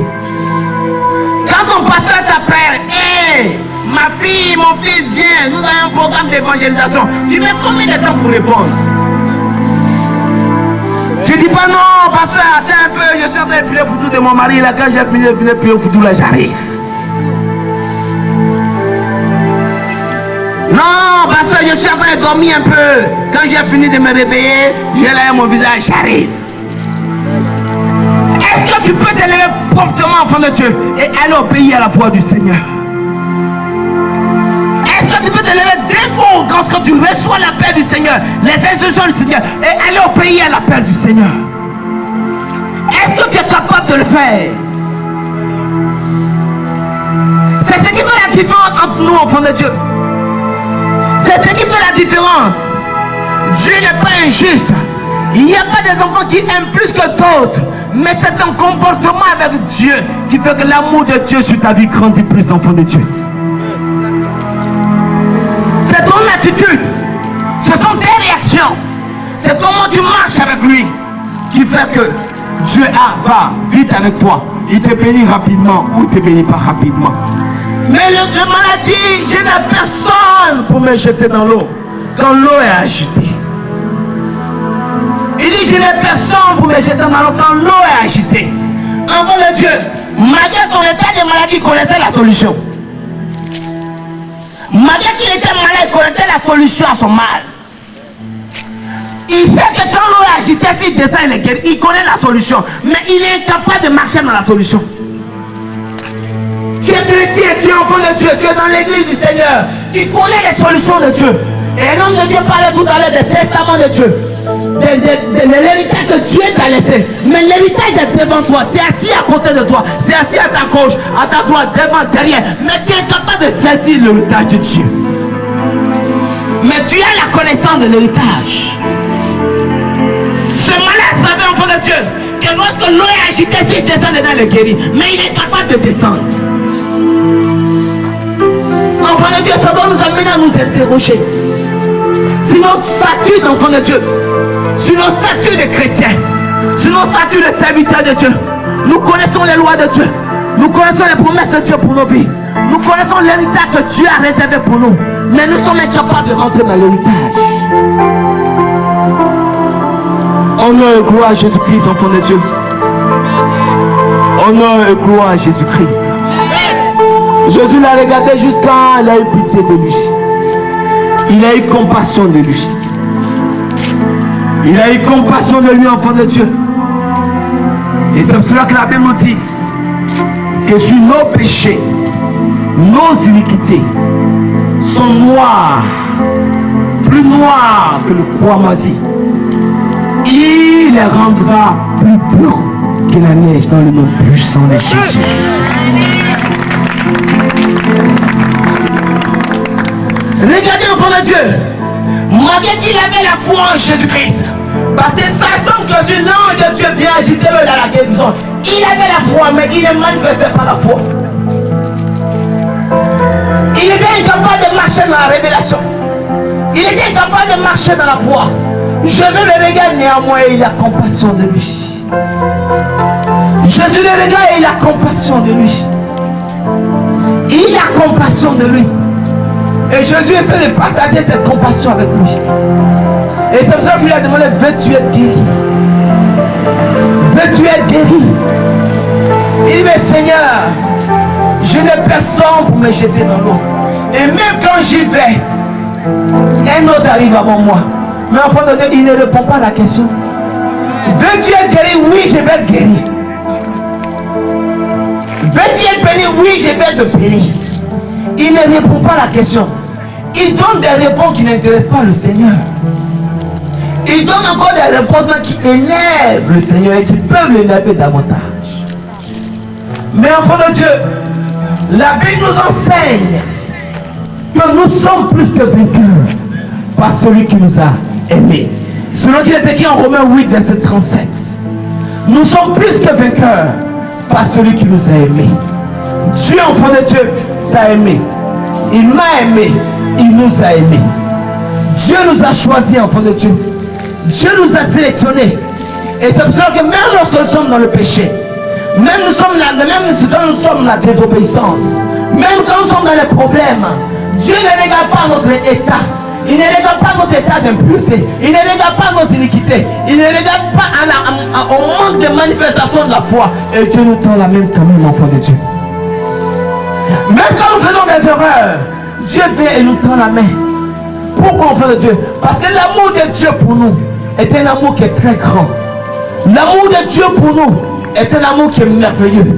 Quand ton pasteur t'appelle, hey, ma fille, mon fils, viens, nous avons un programme d'évangélisation. Tu mets combien de temps pour répondre? Tu dis pas non, pasteur, attends un peu, je suis en train de prier le foudou de mon mari, là, quand j'ai fini de prier le foudou, là, j'arrive. Non, pasteur, je suis en train de dormir un peu. Quand j'ai fini de me réveiller, j'ai là mon visage, j'arrive. Est-ce que tu peux te lever promptement, enfant de Dieu, et aller au pays à la voix du Seigneur? Est-ce que tu peux te lever dès fois quand tu reçois l'appel du Seigneur, les instructions du Seigneur, et aller au pays à l'appel du Seigneur? Est-ce que tu es capable de le faire? C'est ce qui fait la différence entre nous, enfants de Dieu. C'est ce qui fait la différence. Dieu n'est pas injuste. Il n'y a pas des enfants qui aiment plus que d'autres. Mais c'est ton comportement avec Dieu qui fait que l'amour de Dieu sur ta vie grandit plus, enfant de Dieu. C'est ton attitude. Ce sont tes réactions. C'est comment tu marches avec lui qui fait que Dieu va vite avec toi. Il te bénit rapidement ou il ne te bénit pas rapidement. Mais le maladie, je n'ai personne pour me jeter dans l'eau quand l'eau est agitée. Il dit je n'ai personne pour me jeter dans l'eau quand l'eau est agitée. Enfant de Dieu, malgré son état de maladie, il connaissait la solution. Malgré qu'il était malade, il connaissait la solution à son mal. Il sait que quand l'eau est agitée, s'il descend, il est guéri. Il connaît la solution. Mais il est incapable de marcher dans la solution. Tu es chrétien, tu es enfant de Dieu, tu es dans l'église du Seigneur. Tu connais les solutions de Dieu. Et l'homme de Dieu parlait tout à l'heure des testaments de Dieu. De l'héritage que Dieu t'a laissé. Mais l'héritage est devant toi. C'est assis à côté de toi. C'est assis à ta gauche, à ta droite, devant, derrière. Mais tu es incapable de saisir l'héritage de Dieu. Mais tu as la connaissance de l'héritage. Ce malade savait, enfant de Dieu, que lorsque l'eau est agitée, s'il descend dedans, il est guéri. Mais il est capable de descendre. Enfant de Dieu, ça doit nous amener à nous interroger. Sur notre statut d'enfant de Dieu, sur nos statuts de chrétiens, sur nos statuts de serviteurs de Dieu. Nous connaissons les lois de Dieu. Nous connaissons les promesses de Dieu pour nos vies. Nous connaissons l'héritage que Dieu a réservé pour nous. Mais nous sommes incapables de rentrer dans l'héritage. Honneur et gloire à Jésus-Christ, enfant de Dieu. Honneur et gloire à Jésus-Christ. Jésus l'a regardé jusqu'à il a eu pitié de lui. Il a eu compassion de lui. Il a eu compassion de lui, enfant de Dieu. Et c'est pour cela que la Bible nous dit que sur nos péchés, nos iniquités sont noirs, plus noirs que le pois-moisi. Il les rendra plus blancs que la neige dans le nom puissant de Jésus. Regardez, enfant de Dieu, malgré qu'il avait la foi en Jésus-Christ, parce que sachant que sur l'ange de Dieu vient agiter dans la guérison, il avait la foi, mais il ne manifestait pas la foi. Il était incapable de marcher dans la révélation. Il était incapable de marcher dans la foi. Jésus le regarde néanmoins et il a compassion de lui. Jésus le regarde et il a compassion de lui. Il a compassion de lui. Et Jésus essaie de partager cette compassion avec lui. Et c'est pour ça qu'il lui a demandé, veux-tu être guéri? Veux-tu être guéri? Il dit, mais Seigneur, je n'ai personne pour me jeter dans l'eau. Et même quand j'y vais, un autre arrive avant moi. Mais enfant de Dieu, il ne répond pas à la question. Veux-tu être guéri? Oui, je vais être guéri. Veux-tu être béni? Oui, je vais être béni. Il ne répond pas à la question. Il donne des réponses qui n'intéressent pas le Seigneur. Il donne encore des réponses qui énervent le Seigneur et qui peuvent l'énerver davantage. Mais enfant de Dieu, la Bible nous enseigne que nous sommes plus que vainqueurs par celui qui nous a aimés. Selon qu'il est écrit en Romains 8, verset 37. Nous sommes plus que vainqueurs par celui qui nous a aimés. Dieu, enfant de Dieu, t'a aimé. Il m'a aimé. Il nous a aimés. Dieu nous a choisis, enfants de Dieu. Dieu nous a sélectionnés. Et c'est pour ça que même lorsque nous sommes dans le péché, même nous sommes là, même quand nous sommes dans la désobéissance, même quand nous sommes dans les problèmes, Dieu ne regarde pas notre état. Il ne regarde pas notre état d'impureté. Il ne regarde pas nos iniquités. Il ne regarde pas au manque de manifestation de la foi. Et Dieu nous tend la main quand même, enfants de Dieu. Même quand nous faisons des erreurs, Dieu vient et nous tend la main. Pourquoi, enfants de Dieu? Parce que l'amour de Dieu pour nous est un amour qui est très grand. L'amour de Dieu pour nous est un amour qui est merveilleux.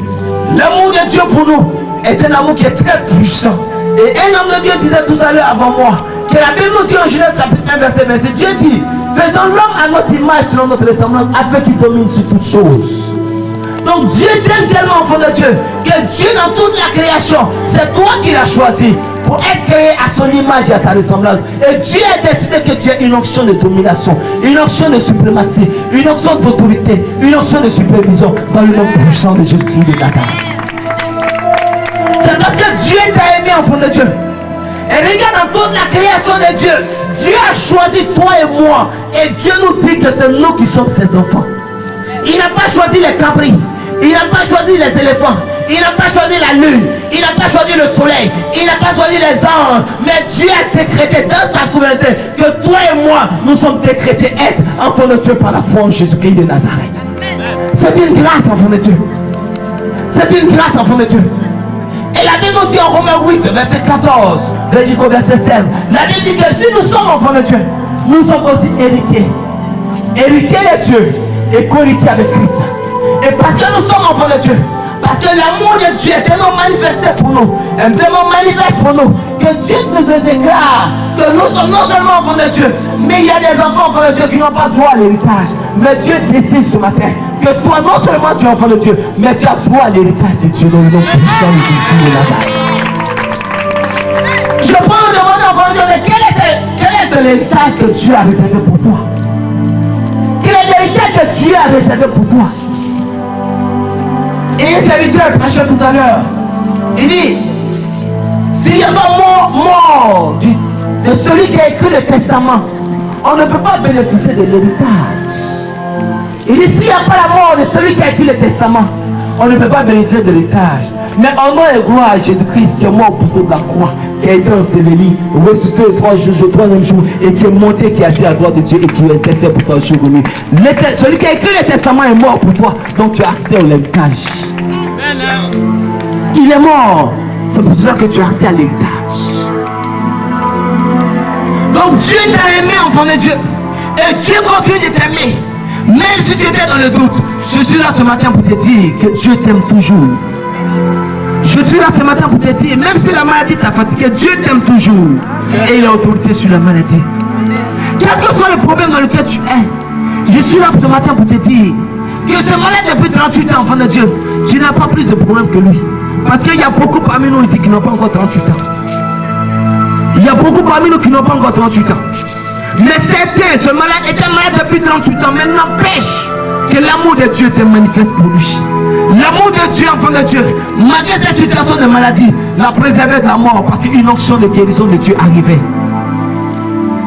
L'amour de Dieu pour nous est un amour qui est très puissant. Et un homme de Dieu disait tout à l'heure avant moi que la Bible nous dit en Genèse chapitre 1 verset 26, Dieu dit, faisons l'homme à notre image selon notre ressemblance afin qu'il domine sur toutes choses. Donc Dieu t'aime tellement, enfant de Dieu, que Dieu dans toute la création, c'est toi qui l'as choisi pour être créé à son image et à sa ressemblance. Et Dieu a décidé que tu aies une onction de domination, une onction de suprématie, une onction d'autorité, une onction de supervision dans le nom puissant de Jésus-Christ de Nazareth. C'est parce que Dieu t'a aimé, enfant de Dieu. Et regarde dans toute la création de Dieu, Dieu a choisi toi et moi. Et Dieu nous dit que c'est nous qui sommes ses enfants. Il n'a pas choisi les cabris. Il n'a pas choisi les éléphants. Il n'a pas choisi la lune. Il n'a pas choisi le soleil. Il n'a pas choisi les anges. Mais Dieu a décrété dans sa souveraineté que toi et moi, nous sommes décrétés être enfants de Dieu par la foi en Jésus-Christ de Nazareth. C'est une grâce, enfant de Dieu. C'est une grâce, enfant de Dieu. Et la Bible nous dit en Romains 8, verset 14, Verset 16. La Bible dit que si nous sommes enfants de Dieu, nous sommes aussi héritiers. Héritiers de Dieu et co-héritiers avec Christ. Et parce que nous sommes enfants de Dieu, parce que l'amour de Dieu est tellement manifesté pour nous, est tellement manifeste pour nous, que Dieu nous déclare que nous sommes non seulement enfants de Dieu, mais il y a des enfants de Dieu qui n'ont pas droit à l'héritage. Mais Dieu décide ce matin que toi, non seulement tu es enfant de Dieu, mais tu as droit à l'héritage de Dieu dans le nom puissant de Jésus de Nazareth. Je peux me demander enfant de Dieu, mais quel est l'héritage que Dieu a réservé pour toi? Quel est l'héritage que Dieu a réservé pour toi? Et un serviteur prêchait tout à l'heure. Il dit, s'il n'y a pas mort de celui qui a écrit le testament, on ne peut pas bénéficier de l'héritage. Il dit, s'il n'y a pas la mort de celui qui a écrit le testament, on ne peut pas bénéficier de l'héritage. Mais en nom et gloire à Jésus-Christ qui est mort au couteau de la croix, qui a été enseveli, ressuscité le troisième jour, et qui est monté, qui est assis à droite de Dieu et qui intercède pour toi jour de nuit. Celui qui a écrit le testament est mort pour toi, donc tu as accès à l'héritage. Il est mort, c'est pour cela que tu as accès à l'héritage. Donc Dieu t'a aimé, enfant de Dieu, et Dieu continue de t'aimer. Même si tu étais dans le doute, je suis là ce matin pour te dire que Dieu t'aime toujours. Je suis là ce matin pour te dire, même si la maladie t'a fatigué, Dieu t'aime toujours. Et il a autorité sur la maladie. Quel que soit le problème dans lequel tu es, je suis là ce matin pour te dire que ce malade depuis 38 ans, enfant de Dieu, tu n'as pas plus de problème que lui. Parce qu'il y a beaucoup parmi nous ici qui n'ont pas encore 38 ans. Il y a beaucoup parmi nous qui n'ont pas encore 38 ans. Mais certains, ce malade était malade depuis 38 ans, mais n'empêche que l'amour de Dieu te manifeste pour lui. L'amour de Dieu, enfant de Dieu, malgré cette situation de maladie, l'a préservé de la mort parce qu'une onction de guérison de Dieu arrivait.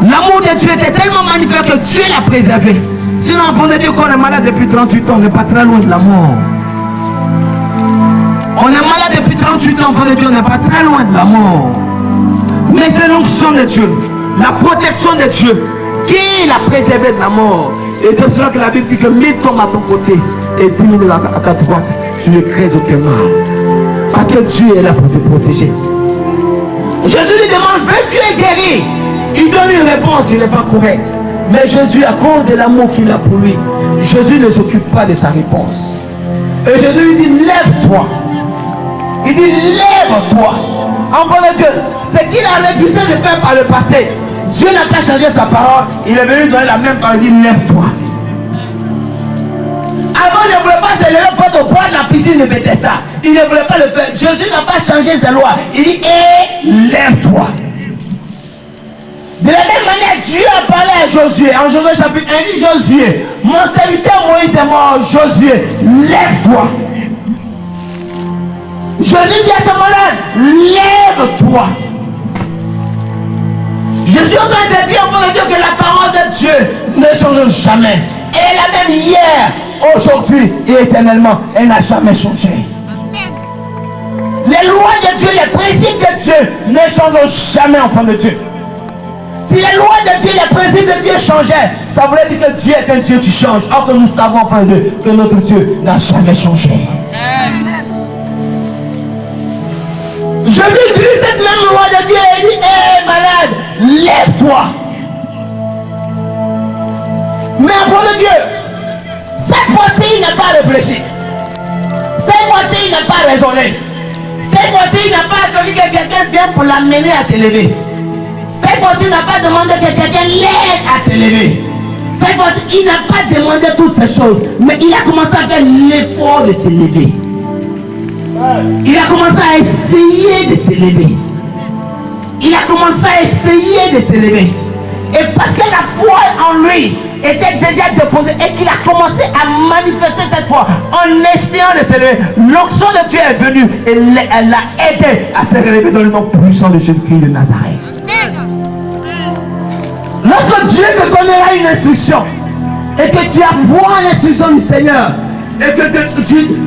L'amour de Dieu était tellement magnifique que Dieu l'a préservé. Sinon, enfant de Dieu, quand on est malade depuis 38 ans, on n'est pas très loin de la mort. On est malade depuis 38 ans, enfant de Dieu, on n'est pas très loin de la mort. Mais c'est l'onction de Dieu, la protection de Dieu qui l'a préservé de la mort. Et c'est pour cela que la Bible dit que 1000 tombent à ton côté et 10 000 à ta droite. Tu ne crées aucun mal. Parce que Dieu est là pour te protéger. Jésus lui demande, veux-tu être guéri? Il donne une réponse qui n'est pas correcte. Mais Jésus, à cause de l'amour qu'il a pour lui, Jésus ne s'occupe pas de sa réponse. Et Jésus lui dit, lève-toi. Il dit, lève-toi. Enfant de Dieu, ce qu'il a refusé de faire par le passé, Dieu n'a pas changé sa parole. Il est venu donner la même parole. Il dit, lève-toi. Avant, il ne voulait pas se lever pour au bord de la piscine de Bethesda. Il ne voulait pas le faire. Jésus n'a pas changé ses lois. Il dit, lève-toi. De la même manière, Dieu a parlé à Josué. En Josué chapitre 1, il dit, Josué, mon serviteur Moïse est mort. Josué, lève-toi. Jésus dit à ce malade, lève-toi. Je suis en train de dire, enfant de Dieu, que la parole de Dieu ne change jamais. Elle est la même hier, aujourd'hui et éternellement. Elle n'a jamais changé. Les lois de Dieu, les principes de Dieu ne changent jamais, enfant de Dieu. Si les lois de Dieu, les principes de Dieu changeaient, ça voulait dire que Dieu est un Dieu qui change. Or que nous savons, enfant de Dieu, que notre Dieu n'a jamais changé. Jésus utilise cette même loi de Dieu et dit, hé malade, lève-toi. Mais enfant de Dieu, cette fois-ci, il n'a pas réfléchi. Cette fois-ci, il n'a pas raisonné. Cette fois-ci, il n'a pas attendu que quelqu'un vienne pour l'amener à s'élever. Cette fois-ci, il n'a pas demandé que quelqu'un l'aide à s'élever. Cette fois-ci, il n'a pas demandé toutes ces choses. Mais il a commencé à faire l'effort de s'élever. Il a commencé à essayer de s'élever. Il a commencé à essayer de s'élever. Et parce que la foi en lui était déjà déposée et qu'il a commencé à manifester cette foi en essayant de s'élever, l'onction de Dieu est venue et elle l'a aidé à se relever dans le nom puissant de Jésus-Christ de Nazareth. Lorsque Dieu te donnera une instruction et que tu as foi en l'instruction du Seigneur, et que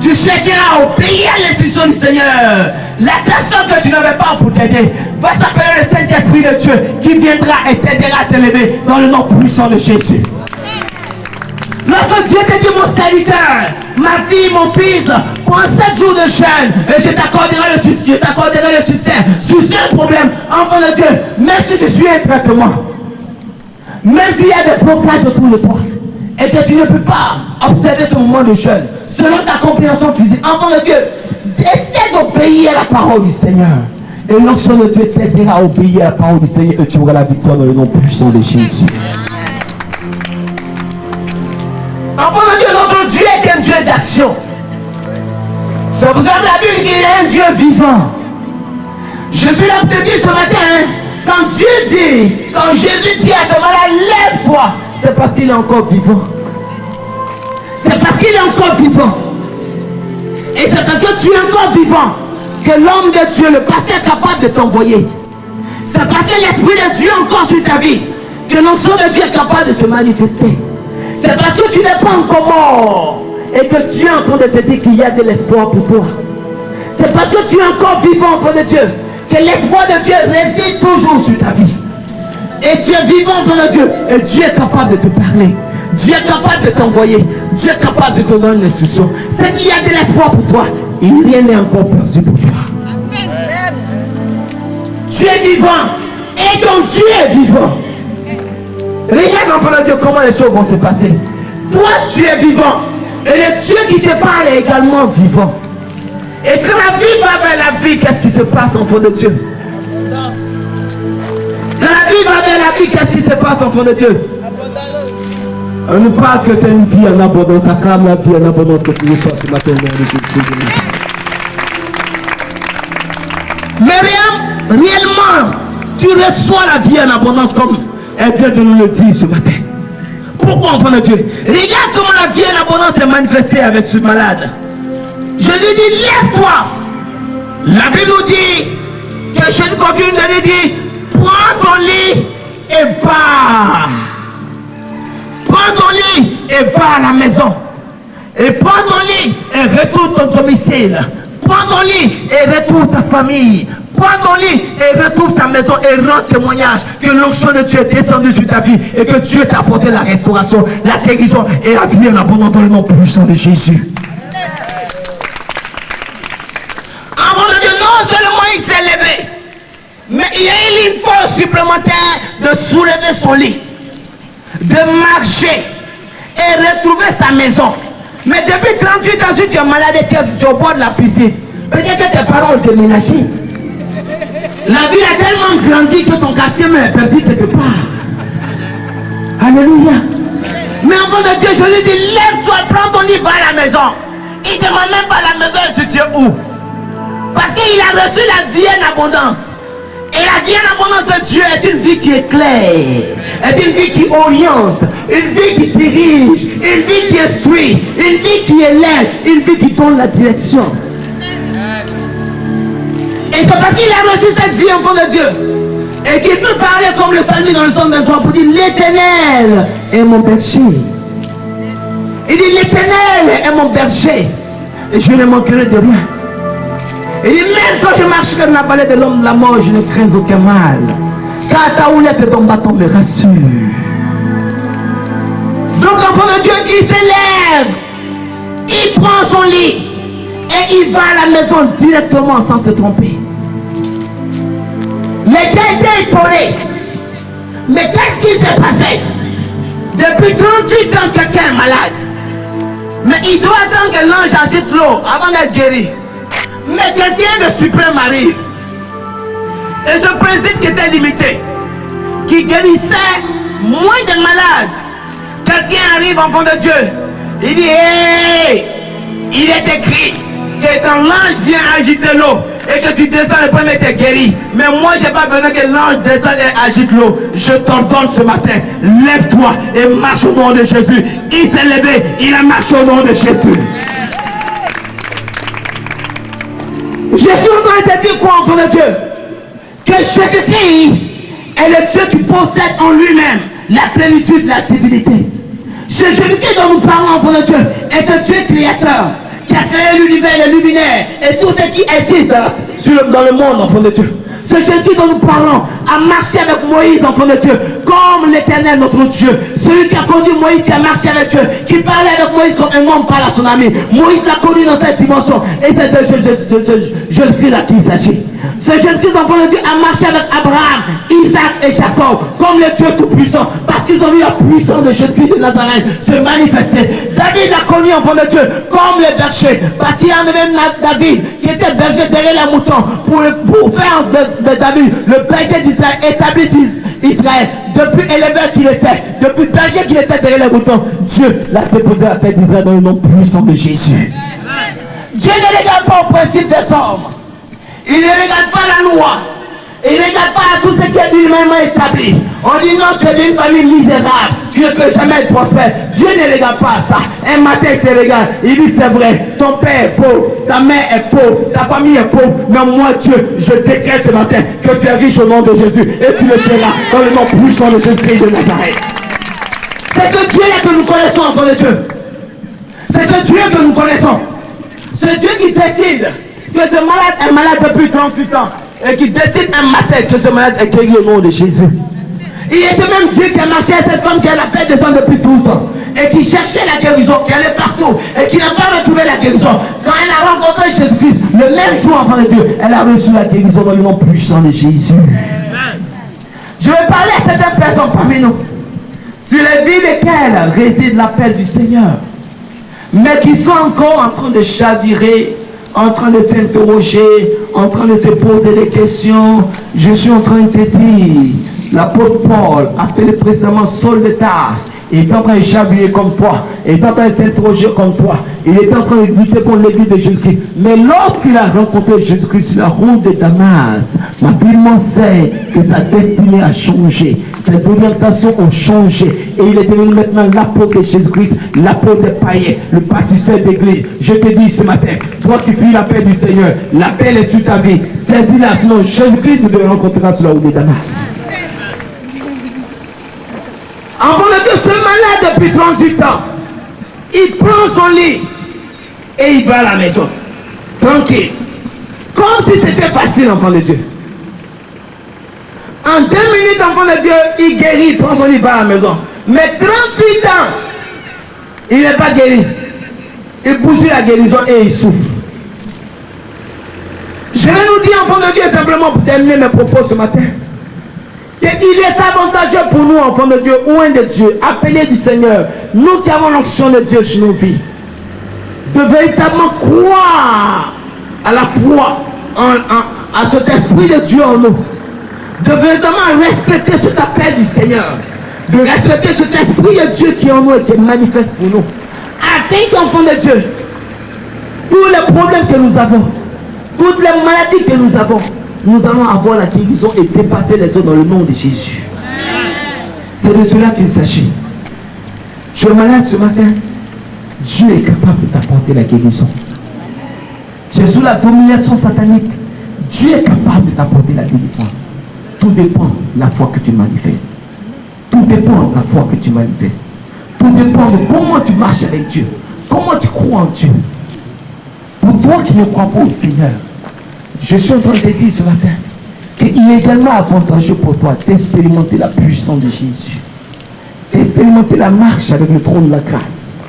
tu chercheras à obéir à l'instruction du Seigneur, la personne que tu n'avais pas pour t'aider va s'appeler le Saint-Esprit de Dieu qui viendra et t'aidera à t'élever dans le nom puissant de Jésus. Lorsque Dieu te dit, mon serviteur, ma fille, mon fils, prends 7 jours de jeûne et je t'accorderai le succès, sur ce problème, enfant de Dieu, même si tu suis un traitement, même s'il y a des blocages autour de toi, et que tu ne peux pas observer ce moment de jeûne, selon ta compréhension physique, enfant de Dieu, essaie d'obéir à la parole du Seigneur. Et l'onction de Dieu t'aidera à obéir à la parole du Seigneur et tu auras la victoire dans le nom puissant de Jésus. Enfant de Dieu, notre Dieu est un Dieu d'action. C'est pour ça que la Bible dit qu'il est un Dieu vivant. Je suis là pour te dire ce matin, quand Dieu dit, quand Jésus dit à ce malade, lève-toi, c'est parce qu'il est encore vivant. C'est parce qu'il est encore vivant. Et c'est parce que tu es encore vivant que l'homme de Dieu, le pasteur est capable de t'envoyer. C'est parce que l'Esprit de Dieu est encore sur ta vie que l'onction de Dieu est capable de se manifester. C'est parce que tu n'es pas encore mort et que Dieu est en train de te dire qu'il y a de l'espoir pour toi. C'est parce que tu es encore vivant enfant de Dieu que l'espoir de Dieu réside toujours sur ta vie. Et tu es vivant enfant de Dieu et Dieu est capable de te parler. Dieu est capable de t'envoyer. Dieu est capable de te donner une instruction. C'est qu'il y a de l'espoir pour toi. Rien n'est encore perdu pour toi. Amen. Tu es vivant et ton Dieu est vivant. Regarde enfant de Dieu comment les choses vont se passer. Toi tu es vivant et le Dieu qui te parle est également vivant. Et quand la vie va vers la vie, qu'est-ce qui se passe enfant de Dieu? Quand la vie va vers la vie, qu'est-ce qui se passe enfant de Dieu? On nous parle que c'est une vie en abondance, ça crame la vie en abondance que tu reçois ce matin. Mais réellement, tu reçois la vie en abondance comme elle vient de nous le dire ce matin. Pourquoi enfant de Dieu? Regarde comment la vie en abondance est manifestée avec ce malade. Je lui dis, lève-toi. La Bible nous dit, que Jésus continue de lui dire, prends ton lit et va. Prends ton lit et va à la maison. Et prends ton lit et retourne ton domicile. Prends ton lit et retrouve ta famille. Prends ton lit et retrouve ta maison et rends témoignage que l'onction de Dieu est descendue sur ta vie et que Dieu t'a apporté la restauration, la guérison et la vie en abondance dans le nom puissant de Jésus. Avant de Dieu, non seulement il s'est levé, mais il y a eu une force supplémentaire de soulever son lit, de marcher et retrouver sa maison. Mais depuis 38 ans, si tu es malade et tu es au bord de la piscine, peut-être que tes parents ont déménagé. La ville a tellement grandi que ton quartier est perdu quelque part. Alléluia. Mais enfant de Dieu, je lui dis, lève-toi, prends ton lit, va à la maison. Il ne demande même pas la maison, il se dit où? Parce qu'il a reçu la vie en abondance. Et la vie en abondance de Dieu est une vie qui éclaire, est une vie qui oriente, une vie qui dirige, une vie qui instruit, une vie qui élève, une vie qui donne la direction. Et c'est parce qu'il a reçu cette vie enfant de Dieu et qu'il peut parler comme le psalmiste dans le psaume 23 pour dire l'Éternel est mon berger. Il dit l'Éternel est mon berger et je ne manquerai de rien. Il dit même quand je marcherai dans la vallée de l'homme de la mort, je ne crains aucun mal. Car ta houlette et ton bâton me rassurent. Donc enfant de Dieu, il s'élève, il prend son lit et il va à la maison directement sans se tromper. Les gens étaient étonnés. Mais qu'est-ce qui s'est passé? Depuis 38 ans, quelqu'un est malade. Mais il doit attendre que l'ange agite l'eau avant d'être guéri. Mais quelqu'un de suprême arrive. Et ce principe qui était limité, qui guérissait moins de malades. Quelqu'un arrive, enfant de Dieu. Il dit, hey, il est écrit que quand l'ange vient agiter l'eau et que tu descends, le premier t'es guéri. Mais moi, je n'ai pas besoin que l'ange descende et agite l'eau. Je t'ordonne ce matin, lève-toi et marche au nom de Jésus. Il s'est levé, il a marché au nom de Jésus. Je suis en train de te dire quoi, enfant de Dieu? Que Jésus-Christ est le Dieu qui possède en lui-même la plénitude de la divinité. C'est Jésus-Christ dont nous parlons, enfant de Dieu, est ce Dieu créateur qui a créé l'univers, les luminaires et tout ce qui existe dans le monde, enfant de Dieu. C'est Jésus dont nous parlons, a marché avec Moïse, enfant de Dieu, comme l'Éternel notre Dieu. celui qui a conduit Moïse, qui a marché avec Dieu, qui parlait avec Moïse comme un homme parle à son ami. Moïse l'a conduit dans cette dimension. Et c'est de Jésus-Christ à qui il s'agit. Ce Jésus-Christ, enfant de Dieu, a marché avec Abraham, Isaac et Jacob, comme le Dieu tout-puissant, parce qu'ils ont vu la puissance de Jésus-Christ de Nazareth se manifester. David l'a connu, enfant de Dieu, comme le berger, parce qu'il en avait David, qui était berger derrière les moutons, pour faire de David le berger d'Israël, établi Israël, depuis éleveur qu'il était, depuis berger qu'il était derrière les moutons. Dieu l'a déposé à la tête d'Israël dans le nom puissant de Jésus. Dieu ne regarde pas au principe des hommes. Il ne regarde pas la loi. Il ne regarde pas tout ce qui est humainement établi. On dit non, tu es d'une famille misérable. Tu ne peux jamais être prospère. Dieu ne regarde pas ça. Un matin, il te regarde. Il dit c'est vrai. Ton père est pauvre. Ta mère est pauvre. Ta famille est pauvre. Mais moi, Dieu, je décrète ce matin que tu es riche au nom de Jésus. Et tu le feras dans le nom puissant de Jésus-Christ de Nazareth. C'est ce Dieu-là que nous connaissons, enfant de Dieu. C'est ce Dieu que nous connaissons. Ce Dieu qui décide que ce malade est malade depuis 38 ans et qui décide un matin que ce malade est guéri au nom de Jésus. Il est ce même Dieu qui a marché à cette femme qui a la paix de sang depuis 12 ans et qui cherchait la guérison, qui allait partout et qui n'a pas retrouvé la guérison. Quand elle a rencontré Jésus-Christ, le même jour avant de Dieu, elle a reçu la guérison dans le nom puissant de Jésus. Je vais parler à certaines personnes parmi nous, sur les vies desquelles réside l'appel du Seigneur, mais qui sont encore en train de chavirer, en train de s'interroger, en train de se poser des questions. Je suis en train de te dire, l'apôtre Paul, appelé précédemment Saul de Tarse, il est en train de chavirer comme toi, il est en train de s'interroger comme toi, il est en train de lutter contre l'église de Jésus-Christ. Mais lorsqu'il a rencontré Jésus-Christ sur la route de Damas, la Bible m'enseigne que sa destinée a changé, ses orientations ont changé, et il est devenu maintenant l'apôtre de Jésus-Christ, l'apôtre des païens, le bâtisseur d'église. Je te dis ce matin, toi qui fuis la paix du Seigneur, la paix est sur ta vie, saisis-la, sinon Jésus-Christ te rencontrera sur la route de Damas. Enfant de Dieu, ce malade depuis 38 ans, il prend son lit et il va à la maison, tranquille, comme si c'était facile, enfant de Dieu. En 2 minutes, enfant de Dieu, il guérit, il prend son lit, il va à la maison. Mais 38 ans, il n'est pas guéri. Il poursuit la guérison et il souffre. Je vais nous dire, enfant de Dieu, simplement pour terminer mes propos ce matin, qu'il est avantageux pour nous, enfants de Dieu, loin de Dieu, appelés du Seigneur, nous qui avons l'onction de Dieu sur nos vies, de véritablement croire à la foi, à cet esprit de Dieu en nous, de véritablement respecter cet appel du Seigneur, de respecter cet esprit de Dieu qui est en nous et qui est manifeste pour nous, afin qu'enfants de Dieu, tous les problèmes que nous avons, toutes les maladies que nous avons, nous allons avoir la guérison et dépasser les autres dans le nom de Jésus. C'est de cela qu'il s'agit. Tu es malade ce matin, Dieu est capable de t'apporter la guérison. Tu es sous la domination satanique, Dieu est capable de t'apporter la délivrance. Tout dépend de la foi que tu manifestes. Tout dépend de la foi que tu manifestes. Tout dépend de comment tu marches avec Dieu. Comment tu crois en Dieu. Pour toi qui ne crois pas au Seigneur, je suis en train de te dire ce matin qu'il est également avantageux pour toi d'expérimenter la puissance de Jésus, d'expérimenter la marche avec le trône de la grâce,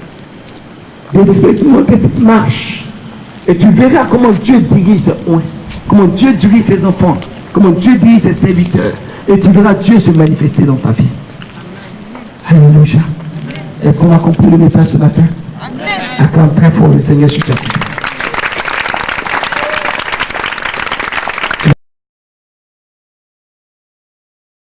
d'expérimenter cette marche. Et tu verras comment Dieu dirige ses oins, comment Dieu dirige ses enfants, comment Dieu dirige ses serviteurs. Et tu verras Dieu se manifester dans ta vie. Alléluia. Est-ce qu'on a compris le message ce matin? Acclame très fort le Seigneur sur ta vie.